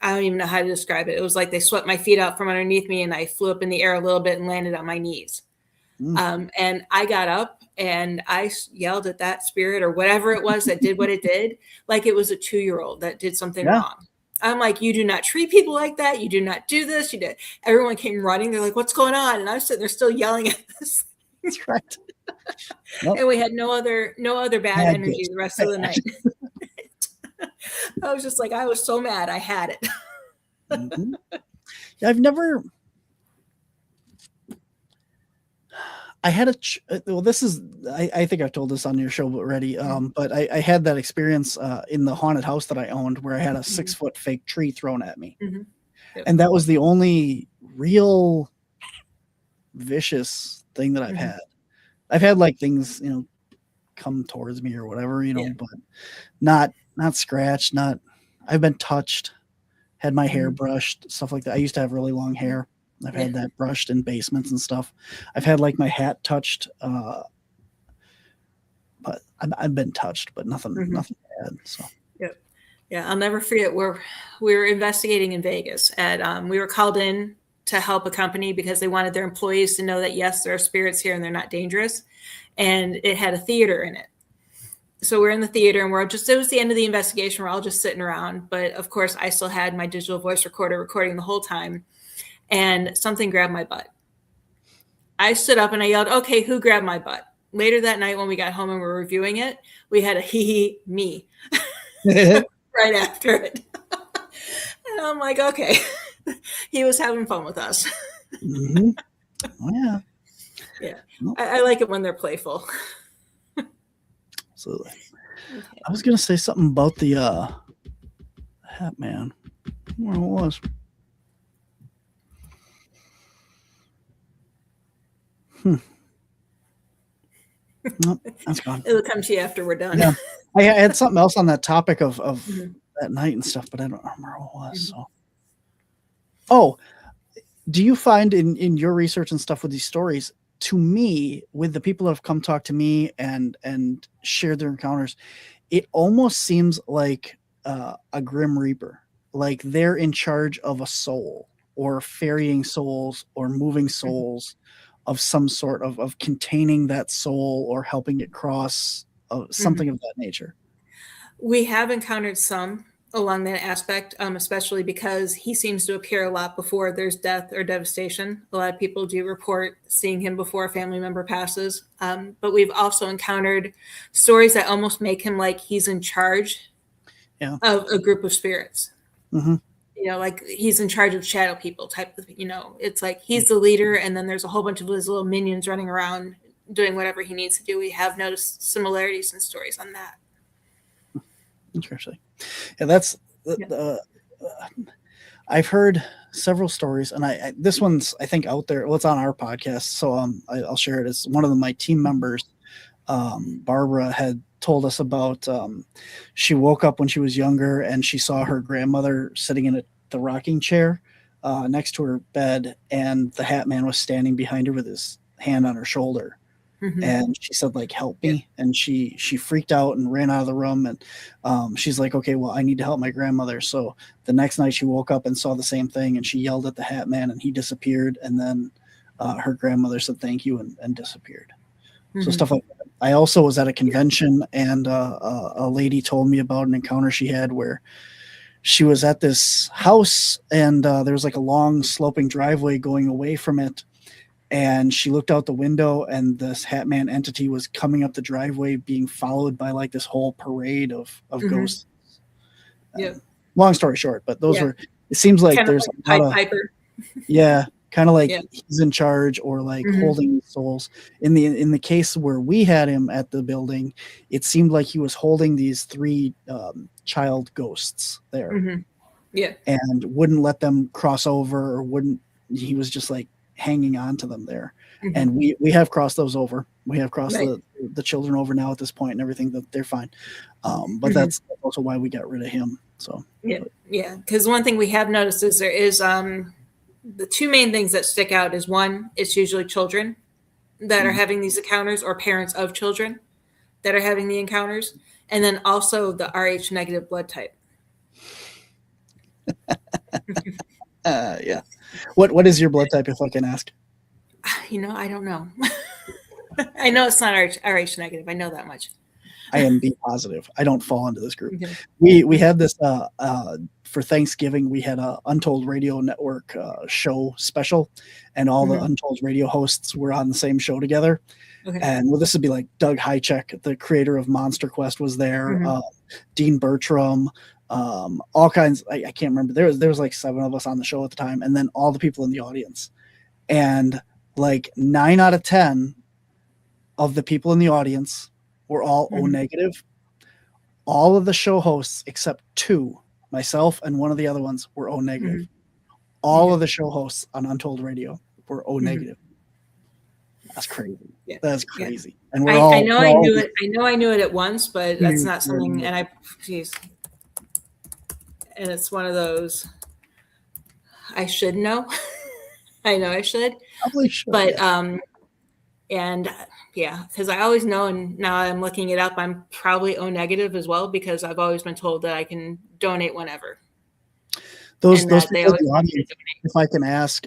[SPEAKER 2] I don't even know how to describe it. It was like they swept my feet out from underneath me and I flew up in the air a little bit and landed on my knees. And I got up and I yelled at that spirit or whatever it was that did what it did, like it was a 2-year-old that did something wrong. I'm like, you do not treat people like that. You do not do this. Everyone came running. They're like, what's going on? And I was sitting there still yelling at this.
[SPEAKER 3] That's right. Nope.
[SPEAKER 2] And we had no other bad
[SPEAKER 3] Bad
[SPEAKER 2] energy
[SPEAKER 3] ghost.
[SPEAKER 2] the rest of the night. I was just like, I was so mad I had it.
[SPEAKER 3] Mhm. I've never. I had well, this is, I think I've told this on your show already, but I had that experience in the haunted house that I owned where I had a 6-foot fake tree thrown at me.
[SPEAKER 2] Yep.
[SPEAKER 3] And that was the only real vicious thing that I've had. I've had like things, come towards me or whatever, but not scratched, I've been touched, had my hair brushed, stuff like that. I used to have really long hair. I've had that brushed in basements and stuff. I've had like my hat touched, but I've been touched, but nothing bad. So.
[SPEAKER 2] Yeah, I'll never forget where we were investigating in Vegas, and we were called in to help a company because they wanted their employees to know that yes, there are spirits here and they're not dangerous. And it had a theater in it. So we're in the theater and it was the end of the investigation. We're all just sitting around. But of course, I still had my digital voice recorder recording the whole time. And something grabbed my butt. I stood up and I yelled, "Okay, who grabbed my butt?" Later that night when we got home and we were reviewing it, we had a hee me right after it. And I'm like, okay, he was having fun with us.
[SPEAKER 3] Oh, yeah.
[SPEAKER 2] Yeah. I like it when they're playful.
[SPEAKER 3] Absolutely. Okay. I was going to say something about the hat man. Where it was. Nope, that's gone.
[SPEAKER 2] It'll come to you after we're done.
[SPEAKER 3] Yeah. I had something else on that topic of that night and stuff, but I don't remember what it was. So. Oh, do you find in your research and stuff with these stories, to me, with the people that have come talk to me and shared their encounters, it almost seems like a Grim Reaper, like they're in charge of a soul or ferrying souls or moving souls of some sort of containing that soul or helping it cross something of that nature.
[SPEAKER 2] We have encountered some along that aspect, especially because he seems to appear a lot before there's death or devastation. A lot of people do report seeing him before a family member passes. But we've also encountered stories that almost make him like he's in charge of a group of spirits. Like he's in charge of shadow people type of, it's like he's the leader and then there's a whole bunch of his little minions running around doing whatever he needs to do. We have noticed similarities in stories on that.
[SPEAKER 3] Interesting. Yeah, that's I've heard several stories, and this one's I think out there. Well, it's on our podcast, so I'll share it. It's one of my team members, Barbara, had told us about. She woke up when she was younger, and she saw her grandmother sitting in the rocking chair next to her bed, and the Hat Man was standing behind her with his hand on her shoulder. And she said, like, help me. And she freaked out and ran out of the room. And she's like, okay, well, I need to help my grandmother. So the next night she woke up and saw the same thing, and she yelled at the Hat Man and he disappeared. And then her grandmother said, thank you, and disappeared. So stuff like that. I also was at a convention, and a lady told me about an encounter she had where she was at this house, and there was like a long sloping driveway going away from it. And she looked out the window, and this Hat Man entity was coming up the driveway, being followed by like this whole parade of ghosts. Long story short, but those were. It seems like
[SPEAKER 2] kind
[SPEAKER 3] there's
[SPEAKER 2] like
[SPEAKER 3] a lot of
[SPEAKER 2] Piper.
[SPEAKER 3] Kind of like he's in charge or like holding souls. In the case where we had him at the building, it seemed like he was holding these 3 child ghosts there, and wouldn't let them cross over, or wouldn't. He was just like hanging on to them there. And we have crossed those over. We have crossed the children over now at this point and everything, that they're fine. But that's also why we got rid of him. So
[SPEAKER 2] because one thing we have noticed is there is the 2 main things that stick out is, one, it's usually children that are having these encounters, or parents of children that are having the encounters, and then also the Rh negative blood type.
[SPEAKER 3] What is your blood type, if I can ask?
[SPEAKER 2] I don't know. I know it's not Rh negative. I know that much.
[SPEAKER 3] I am B positive. I don't fall into this group.
[SPEAKER 2] Okay.
[SPEAKER 3] We had this for Thanksgiving. We had a Untold Radio Network show special, and all the Untold Radio hosts were on the same show together.
[SPEAKER 2] Okay.
[SPEAKER 3] And well, this would be like Doug Hychek, the creator of Monster Quest, was there. Dean Bertram, all kinds. I can't remember. There was like 7 of us on the show at the time, and then all the people in the audience. And like 9 out of 10 of the people in the audience were all O negative. All of the show hosts except 2, myself and one of the other ones, were O negative. All of the show hosts on Untold Radio were O negative. That's crazy.
[SPEAKER 2] Yeah.
[SPEAKER 3] That's crazy. And we're
[SPEAKER 2] I know I knew it. I know I knew it at once, but that's not something. And and it's one of those. I should know. I know I should.
[SPEAKER 3] Probably should.
[SPEAKER 2] But and yeah, because I always know, and now I'm looking it up. I'm probably O negative as well, because I've always been told that I can donate whenever.
[SPEAKER 3] Those people in the audience, if I can ask,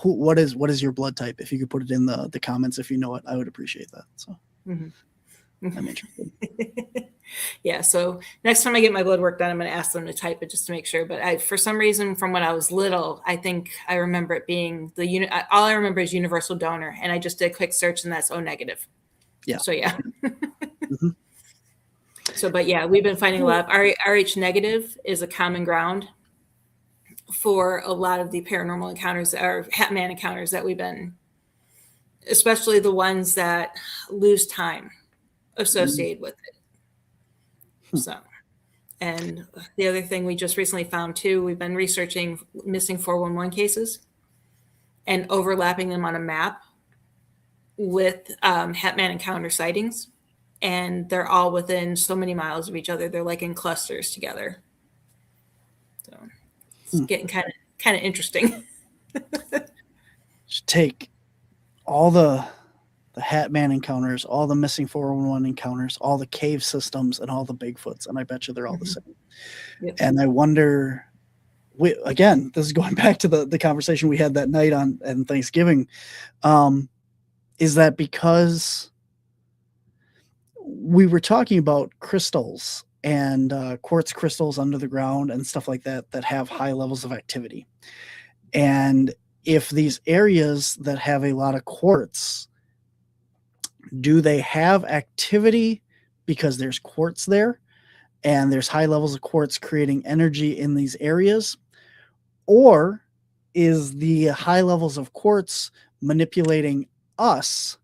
[SPEAKER 3] what is your blood type? If you could put it in the comments, if you know it, I would appreciate that. So I'm interested.
[SPEAKER 2] Yeah. So next time I get my blood work done, I'm going to ask them to type it just to make sure. But for some reason, from when I was little, I think I remember it being all I remember is universal donor, and I just did a quick search, and that's O negative.
[SPEAKER 3] Yeah.
[SPEAKER 2] So yeah. So, but yeah, we've been finding a lot of RH negative is a common ground for a lot of the paranormal encounters or Hatman encounters that we've been, especially the ones that lose time associated with it. So, and the other thing we just recently found too, we've been researching missing 411 cases and overlapping them on a map with Hatman encounter sightings. And they're all within so many miles of each other. They're like in clusters together. So it's getting kind of interesting.
[SPEAKER 3] Just take all the Hatman encounters, all the missing 411 encounters, all the cave systems, and all the Bigfoots, and I bet you they're all the same.
[SPEAKER 2] Yep. And
[SPEAKER 3] I wonder, again, this is going back to the conversation we had that night on Thanksgiving. Is that because we were talking about crystals and quartz crystals under the ground and stuff like that have high levels of activity? And if these areas that have a lot of quartz, do they have activity because there's quartz there and there's high levels of quartz creating energy in these areas? Or is the high levels of quartz manipulating us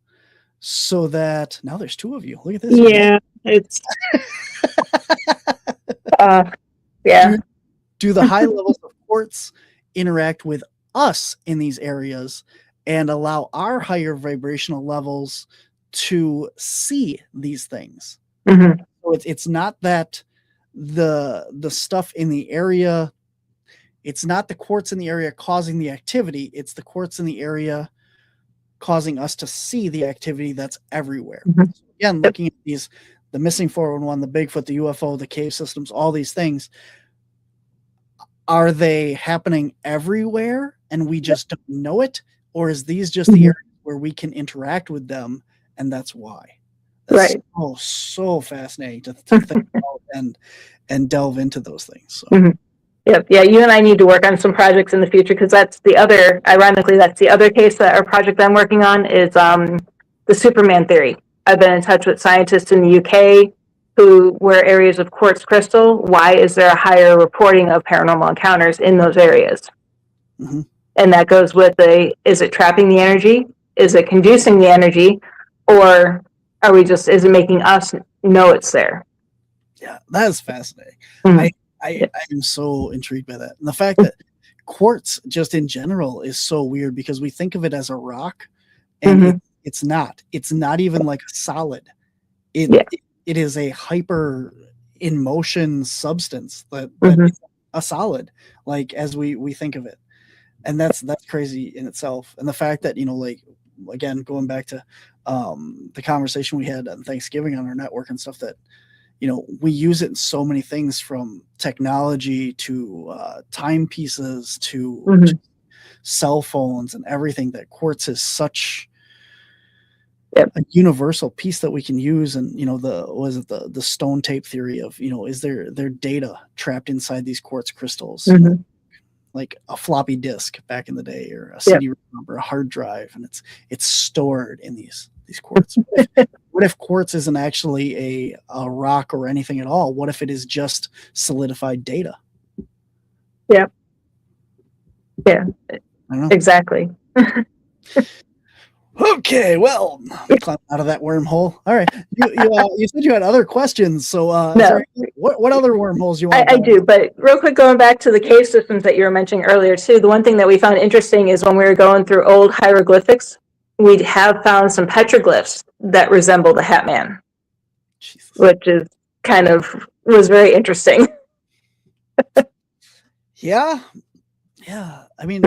[SPEAKER 3] so that now there's 2 of you? Look at this.
[SPEAKER 4] Yeah, it's yeah.
[SPEAKER 3] Do the high levels of quartz interact with us in these areas and allow our higher vibrational levels to see these things? So it's not that the stuff in the area, it's not the quartz in the area causing the activity, it's the quartz in the area causing us to see the activity that's everywhere. So again, looking at the missing 411, the Bigfoot, the UFO, the cave systems, all these things, are they happening everywhere and we just don't know it? Or is these just the areas where we can interact with them, and that's why? That's so fascinating to think about and delve into those things. So.
[SPEAKER 4] Yep. Yeah, you and I need to work on some projects in the future, because that's the other, ironically, that's the other case that our project I'm working on is the Superman theory. I've been in touch with scientists in the UK where areas of quartz crystal, why is there a higher reporting of paranormal encounters in those areas? And that goes with is it trapping the energy? Is it conducing the energy? Or is it making us know it's there?
[SPEAKER 3] Yeah, that is fascinating. I am so intrigued by that. And the fact that quartz just in general is so weird, because we think of it as a rock, and it's not. It's not even like a solid. It is a hyper in motion substance that is a solid, like as we think of it. And that's crazy in itself. And the fact that, like, again, going back to the conversation we had on Thanksgiving on our network and stuff, that we use it in so many things, from technology to timepieces to cell phones and everything, that quartz is such a universal piece that we can use. And, the stone tape theory of, is there data trapped inside these quartz crystals? Like a floppy disk back in the day, or a CD-ROM, or a hard drive, and it's stored in these quartz. What if quartz isn't actually a rock or anything at all? What if it is just solidified data?
[SPEAKER 4] Yeah. Exactly.
[SPEAKER 3] Okay, well, climb out of that wormhole. All right, you said you had other questions, so
[SPEAKER 4] no.
[SPEAKER 3] What other wormholes you want?
[SPEAKER 4] I do, but real quick, going back to the cave systems that you were mentioning earlier too, the one thing that we found interesting is when we were going through old hieroglyphics, we have found some petroglyphs that resemble the Hat Man, which is was very interesting.
[SPEAKER 3] Yeah. I mean,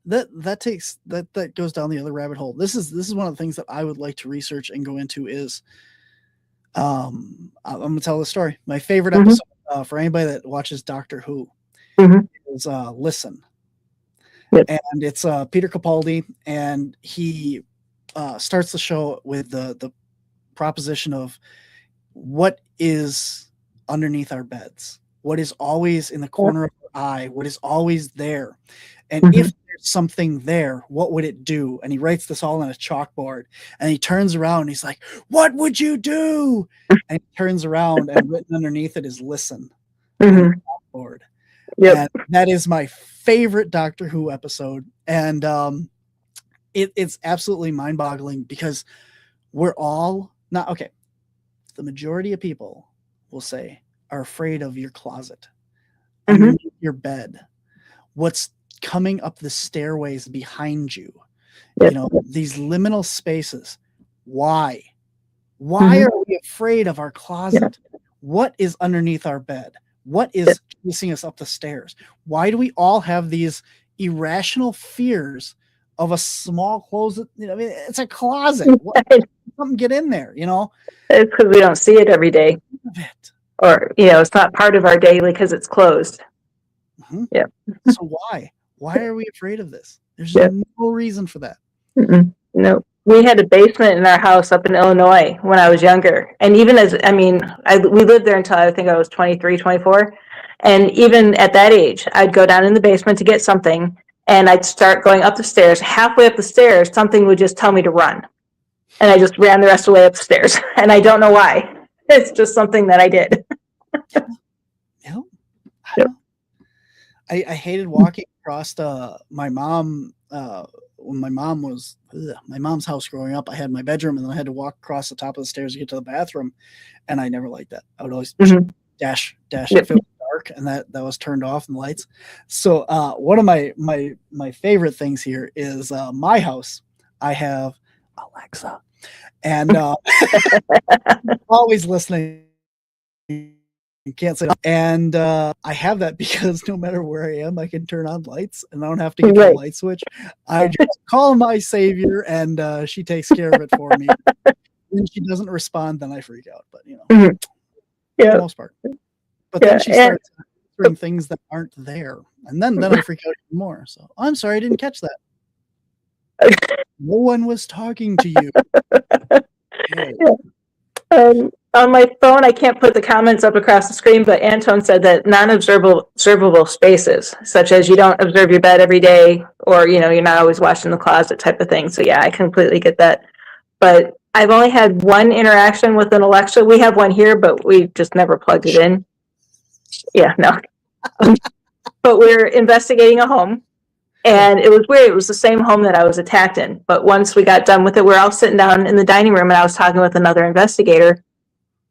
[SPEAKER 3] that goes down the other rabbit hole. This is one of the things that I would like to research and go into. Is I'm gonna tell the story. My favorite episode for anybody that watches Doctor Who is Listen. And it's Peter Capaldi, and he starts the show with the proposition of what is underneath our beds, what is always in the corner of our eye, what is always there, and if there's something there, what would it do? And he writes this all on a chalkboard, and he turns around and he's like, "What would you do?" And he turns around, and written underneath it is "Listen" on the chalkboard. And that is my favorite Doctor Who episode, and it's absolutely mind-boggling, because we're all not okay. The majority of people will say are afraid of your closet, underneath your bed, what's coming up the stairways behind you, these liminal spaces. Why are we afraid of our closet? What is underneath our bed? What is chasing us up the stairs? Why do we all have these irrational fears of a small closet? It's a closet. Something get in there,
[SPEAKER 4] It's because we don't see it every day. Or, it's not part of our daily because it's closed.
[SPEAKER 3] So why are we afraid of this? There's no reason for that.
[SPEAKER 4] No. We had a basement in our house up in Illinois when I was younger. And even we lived there until I think I was 23, 24. And even at that age, I'd go down in the basement to get something, and I'd start going up the stairs. Halfway up the stairs, something would just tell me to run. And I just ran the rest of the way up the stairs. And I don't know why. It's just something that I did.
[SPEAKER 3] I hated walking across my mom when my mom was my mom's house growing up. I had my bedroom, and then I had to walk across the top of the stairs to get to the bathroom, and I never liked that. I would always dash it felt dark, and that was turned off, and the lights. So one of my favorite things here is my house. I have Alexa, and always listening. You can't say, and I have that because no matter where I am, I can turn on lights, and I don't have to get the light switch. I just call my savior, and she takes care of it for me. When she doesn't respond, then I freak out. But for the most part. But then she starts doing things that aren't there, and then I freak out even more. So I'm sorry, I didn't catch that. No one was talking to you. Okay.
[SPEAKER 4] On my phone, I can't put the comments up across the screen, but Anton said that non-observable spaces, such as you don't observe your bed every day, or, you're not always washing the closet type of thing. So yeah, I completely get that. But I've only had one interaction with an Alexa. We have one here, but we just never plugged it in. Yeah, no. But we're investigating a home, and it was weird. It was the same home that I was attacked in. But once we got done with it, we're all sitting down in the dining room, and I was talking with another investigator,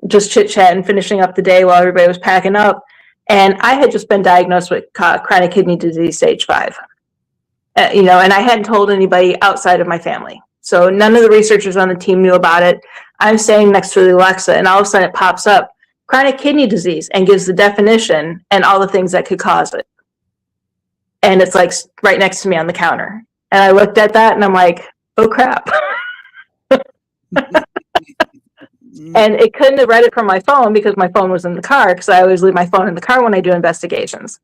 [SPEAKER 4] just chit-chatting, finishing up the day while everybody was packing up. And I had just been diagnosed with chronic kidney disease stage 5. And I hadn't told anybody outside of my family. So none of the researchers on the team knew about it. I'm standing next to the Alexa, and all of a sudden it pops up, chronic kidney disease, and gives the definition and all the things that could cause it. And it's like right next to me on the counter. And I looked at that, and I'm like, oh crap. And it couldn't have read it from my phone because my phone was in the car, because I always leave my phone in the car when I do investigations.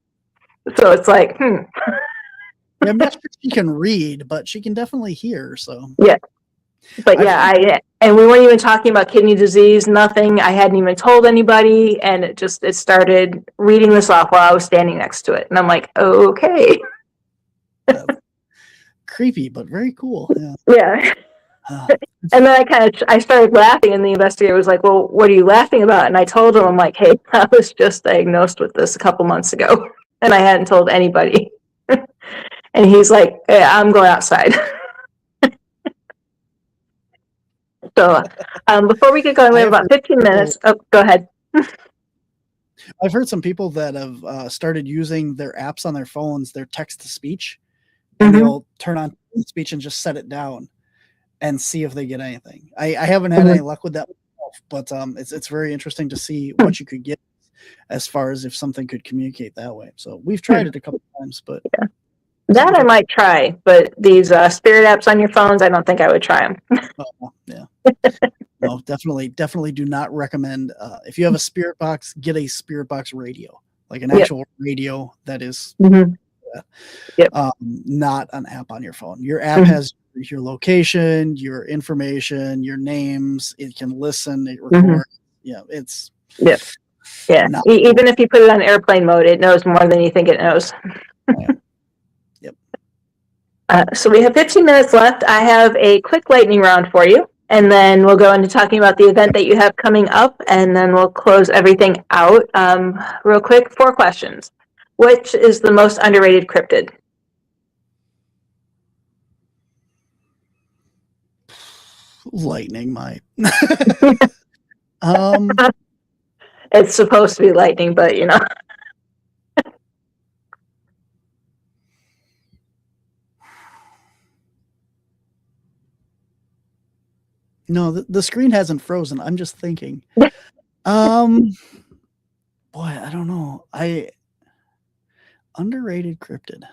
[SPEAKER 4] So it's like,
[SPEAKER 3] I'm not sure she can read, but she can definitely hear. So
[SPEAKER 4] yeah. But yeah, and we weren't even talking about kidney disease, nothing. I hadn't even told anybody, and it started reading this off while I was standing next to it. And I'm like, okay.
[SPEAKER 3] Creepy, but very cool. Yeah.
[SPEAKER 4] Yeah. And then I started laughing, and the investigator was like, well, what are you laughing about? And I told him, I'm like, hey, I was just diagnosed with this a couple months ago, and I hadn't told anybody. And he's like, hey, I'm going outside. So before we get going, we have about 15 minutes. Oh, go ahead.
[SPEAKER 3] I've heard some people that have started using their apps on their phones, their text-to-speech, and they'll turn on speech and just set it down and see if they get anything. I haven't had any luck with that myself, but it's very interesting to see what you could get as far as if something could communicate that way. So we've tried it a couple times, but
[SPEAKER 4] yeah. That I might try, but these spirit apps on your phones, I don't think I would try them.
[SPEAKER 3] Yeah. No, definitely do not recommend. If you have a spirit box, get a spirit box radio, like an actual radio that is not an app on your phone. Your app has your location, your information, your names. It can listen, it records. Yeah, it's
[SPEAKER 4] yeah. Even if you put it on airplane mode, it knows more than you think it knows. So we have 15 minutes left. I have a quick lightning round for you, and then we'll go into talking about the event that you have coming up, and then we'll close everything out. Real quick, 4 questions. Which is the most underrated cryptid?
[SPEAKER 3] Lightning might.
[SPEAKER 4] It's supposed to be lightning, but you know.
[SPEAKER 3] No, the screen hasn't frozen. I'm just thinking. Boy, I don't know. Underrated cryptid.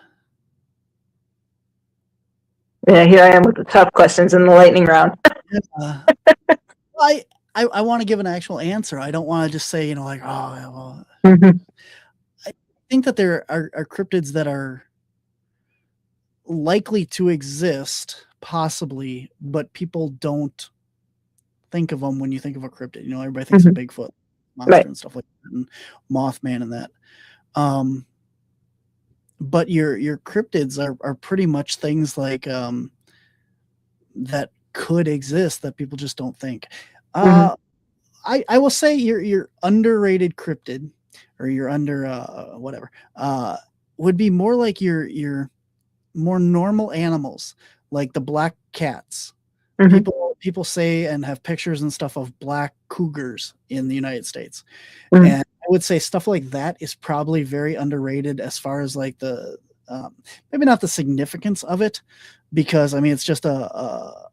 [SPEAKER 4] Yeah, here I am with the tough questions in the lightning round.
[SPEAKER 3] I want to give an actual answer. I don't want to just say, like, oh, well. I think that there are cryptids that are likely to exist, possibly, but people don't think of them when you think of a cryptid. Everybody thinks of Bigfoot monster and stuff like that, and Mothman and that. But your cryptids are pretty much things like that could exist that people just don't think. I will say your underrated cryptid, or your whatever, would be more like your more normal animals, like the black cats. People say and have pictures and stuff of black cougars in the United States. And I would say stuff like that is probably very underrated as far as like the maybe not the significance of it, because I mean it's just a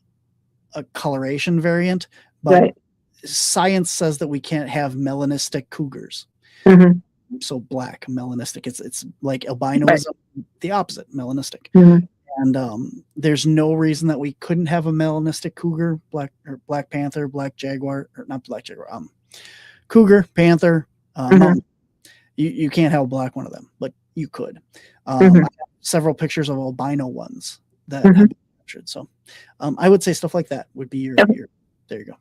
[SPEAKER 3] coloration variant, but science says that we can't have melanistic cougars. So black melanistic, it's like albinism, the opposite, melanistic. And there's no reason that we couldn't have a melanistic cougar, black panther, black jaguar, or not black jaguar, cougar, panther. You can't have a black one of them, but you could. I have several pictures of albino ones that have been captured. So I would say stuff like that would be your there you go.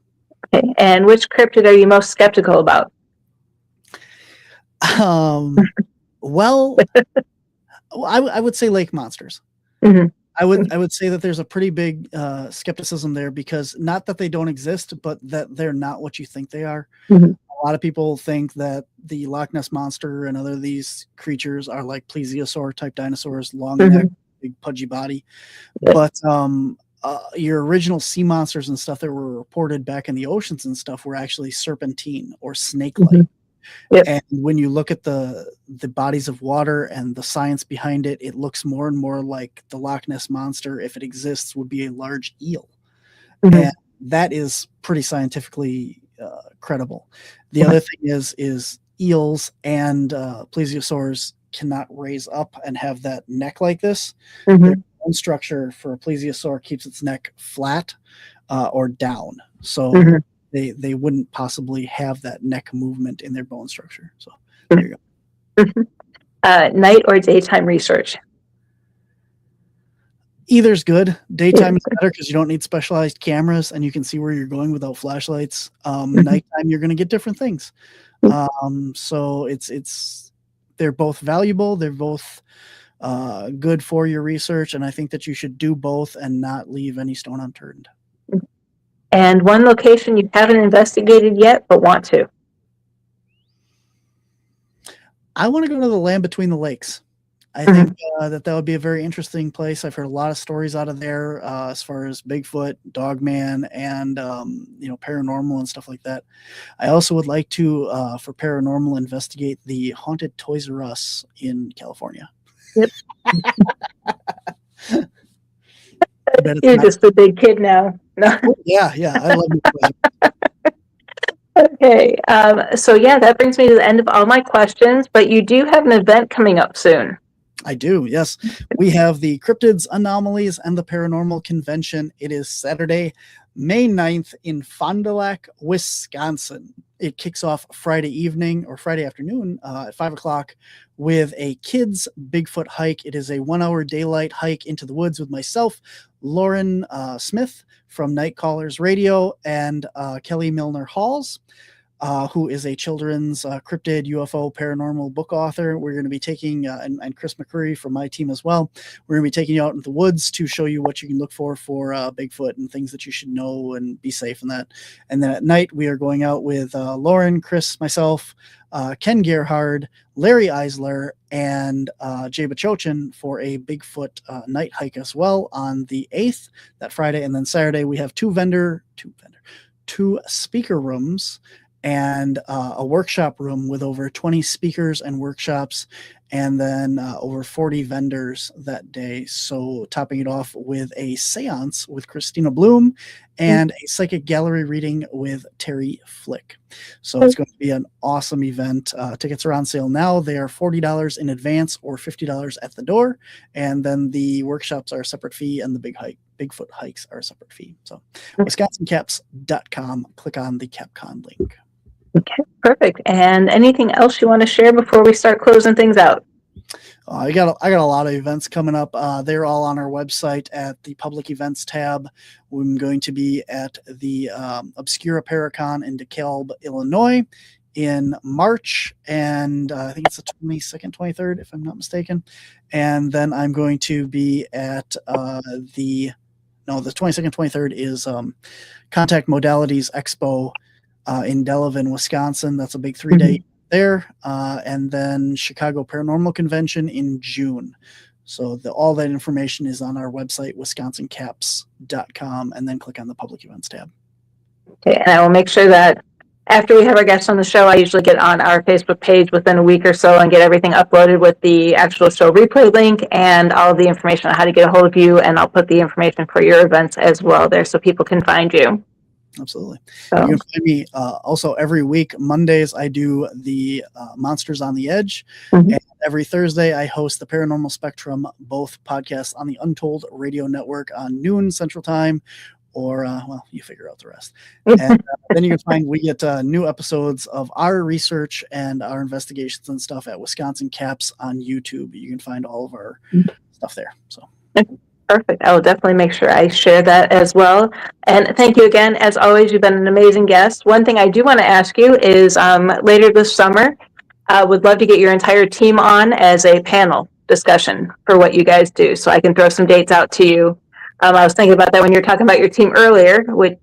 [SPEAKER 4] Okay. And which cryptid are you most skeptical about?
[SPEAKER 3] Well, I would say lake monsters. I would say that there's a pretty big skepticism there, because not that they don't exist, but that they're not what you think they are. A lot of people think that the Loch Ness monster and other these creatures are like plesiosaur type dinosaurs, long neck, big pudgy body. But your original sea monsters and stuff that were reported back in the oceans and stuff were actually serpentine or snake-like. And when you look at the bodies of water and the science behind it, it looks more and more like the Loch Ness monster, if it exists, would be a large eel. And that is pretty scientifically credible. The other thing is eels and plesiosaurs cannot raise up and have that neck like this. Their bone structure for a plesiosaur keeps its neck flat or down. So they wouldn't possibly have that neck movement in their bone structure. So there you go.
[SPEAKER 4] Night or daytime research?
[SPEAKER 3] Either's good. Daytime is better because you don't need specialized cameras and you can see where you're going without flashlights. Nighttime, you're going to get different things. So they're both valuable. They're both good for your research. And I think that you should do both and not leave any stone unturned.
[SPEAKER 4] And one location you haven't investigated yet, but want to?
[SPEAKER 3] I want to go to the land between the lakes. I think that would be a very interesting place. I've heard a lot of stories out of there as far as Bigfoot, Dogman, and paranormal and stuff like that. I also would like to, for paranormal, investigate the haunted Toys R Us in California.
[SPEAKER 4] Yep. You're just a big kid now. No.
[SPEAKER 3] Yeah, I love it.
[SPEAKER 4] Okay, so yeah, that brings me to the end of all my questions, but you do have an event coming up soon.
[SPEAKER 3] I do, yes. We have the Cryptids, Anomalies, and the Paranormal Convention. It is Saturday, May 9th in Fond du Lac, Wisconsin. It kicks off Friday evening or Friday afternoon at 5 o'clock with a kids Bigfoot hike. It is a 1-hour daylight hike into the woods with myself, Lauren Smith from Night Callers Radio, and Kelly Milner Halls, who is a children's cryptid, UFO, paranormal book author. We're going to be taking, and Chris McCurry from my team as well, we're going to be taking you out into the woods to show you what you can look for Bigfoot and things that you should know and be safe in that. And then at night, we are going out with Lauren, Chris, myself, Ken Gerhard, Larry Eisler, and Jay Bachochin for a Bigfoot night hike as well on the 8th, that Friday. And then Saturday, we have two speaker rooms and a workshop room with over 20 speakers and workshops, and then over 40 vendors that day. So topping it off with a seance with Christina Bloom and a psychic gallery reading with Terry Flick. So it's going to be an awesome event. Tickets are on sale now. They are $40 in advance or $50 at the door. And then the workshops are a separate fee and the Bigfoot hikes are a separate fee. So wisconsincaps.com, click on the CapCon link.
[SPEAKER 4] Okay, perfect. And anything else you want to share before we start closing things out?
[SPEAKER 3] I got a lot of events coming up. They're all on our website at the public events tab. I'm going to be at the Obscura Paracon in DeKalb, Illinois in March, and I think it's the 22nd, 23rd, if I'm not mistaken. And then I'm going to be at the 22nd, 23rd is Contact Modalities Expo in Delavan, Wisconsin. That's a big 3-day there. And then Chicago Paranormal Convention in June. So all that information is on our website, wisconsincaps.com, and then click on the public events tab.
[SPEAKER 4] Okay, and I will make sure that after we have our guests on the show, I usually get on our Facebook page within a week or so and get everything uploaded with the actual show replay link and all of the information on how to get a hold of you. And I'll put the information for your events as well there so people can find you.
[SPEAKER 3] Absolutely. You can find me also every week. Mondays, I do the Monsters on the Edge. And every Thursday, I host the Paranormal Spectrum, both podcasts on the Untold Radio Network on noon Central Time, or, you figure out the rest. And then you can find we get new episodes of our research and our investigations and stuff at Wisconsin Caps on YouTube. You can find all of our stuff there. So.
[SPEAKER 4] Perfect. I will definitely make sure I share that as well. And thank you again. As always, you've been an amazing guest. One thing I do want to ask you is later this summer, I would love to get your entire team on as a panel discussion for what you guys do. So I can throw some dates out to you. I was thinking about that when you were talking about your team earlier, which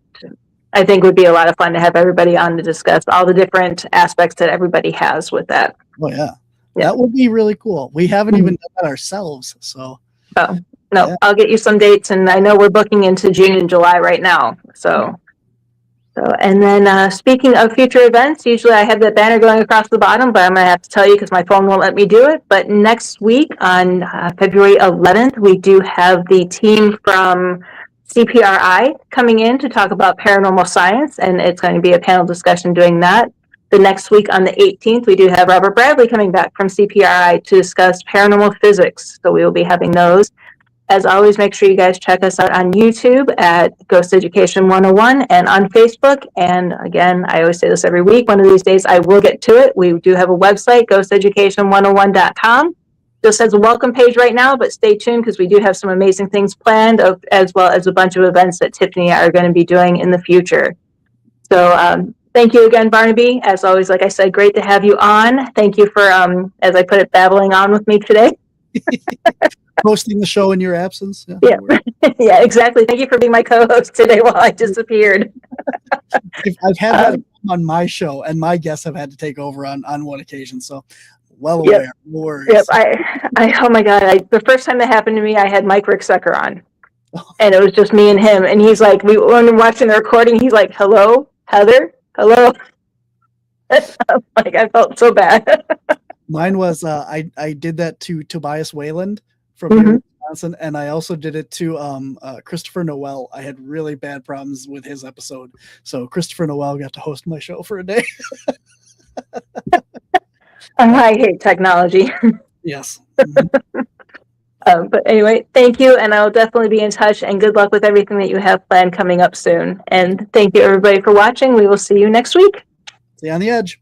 [SPEAKER 4] I think would be a lot of fun to have everybody on to discuss all the different aspects that everybody has with that.
[SPEAKER 3] Oh, yeah. That would be really cool. We haven't even done that ourselves. So.
[SPEAKER 4] Oh. No, I'll get you some dates, and I know we're booking into June and July right now. So and then speaking of future events, usually I have that banner going across the bottom, but I'm going to have to tell you because my phone won't let me do it. But next week on February 11th, we do have the team from CPRI coming in to talk about paranormal science, and it's going to be a panel discussion doing that. The next week on the 18th, we do have Robert Bradley coming back from CPRI to discuss paranormal physics. So we will be having those. As always, make sure you guys check us out on YouTube at Ghost Education 101 and on Facebook. And again, I always say this every week. One of these days, I will get to it. We do have a website, ghosteducation101.com. just has a welcome page right now, but stay tuned because we do have some amazing things planned, as well as a bunch of events that Tiffany and I are going to be doing in the future. So thank you again, Barnaby. As always, like I said, great to have you on. Thank you for, as I put it, babbling on with me today.
[SPEAKER 3] Hosting the show in your absence.
[SPEAKER 4] Yeah, yeah, exactly. Thank you for being my co-host today while I disappeared.
[SPEAKER 3] I've had that on my show, and my guests have had to take over on one occasion. So, well aware.
[SPEAKER 4] Yep.
[SPEAKER 3] No worries.
[SPEAKER 4] Yep. Oh my God. The first time that happened to me, I had Mike Ricksecker on, and it was just me and him. And he's like, when we're watching the recording, he's like, "Hello, Heather. Hello." Like, I felt so bad.
[SPEAKER 3] Mine was I did that to Tobias Wayland from here in Wisconsin, and I also did it to Christopher Noel. I had really bad problems with his episode, so Christopher Noel got to host my show for a day.
[SPEAKER 4] I hate technology.
[SPEAKER 3] Yes.
[SPEAKER 4] But anyway, thank you, and I'll definitely be in touch, and good luck with everything that you have planned coming up soon. And thank you, everybody, for watching. We will see you next week.
[SPEAKER 3] See you on the edge.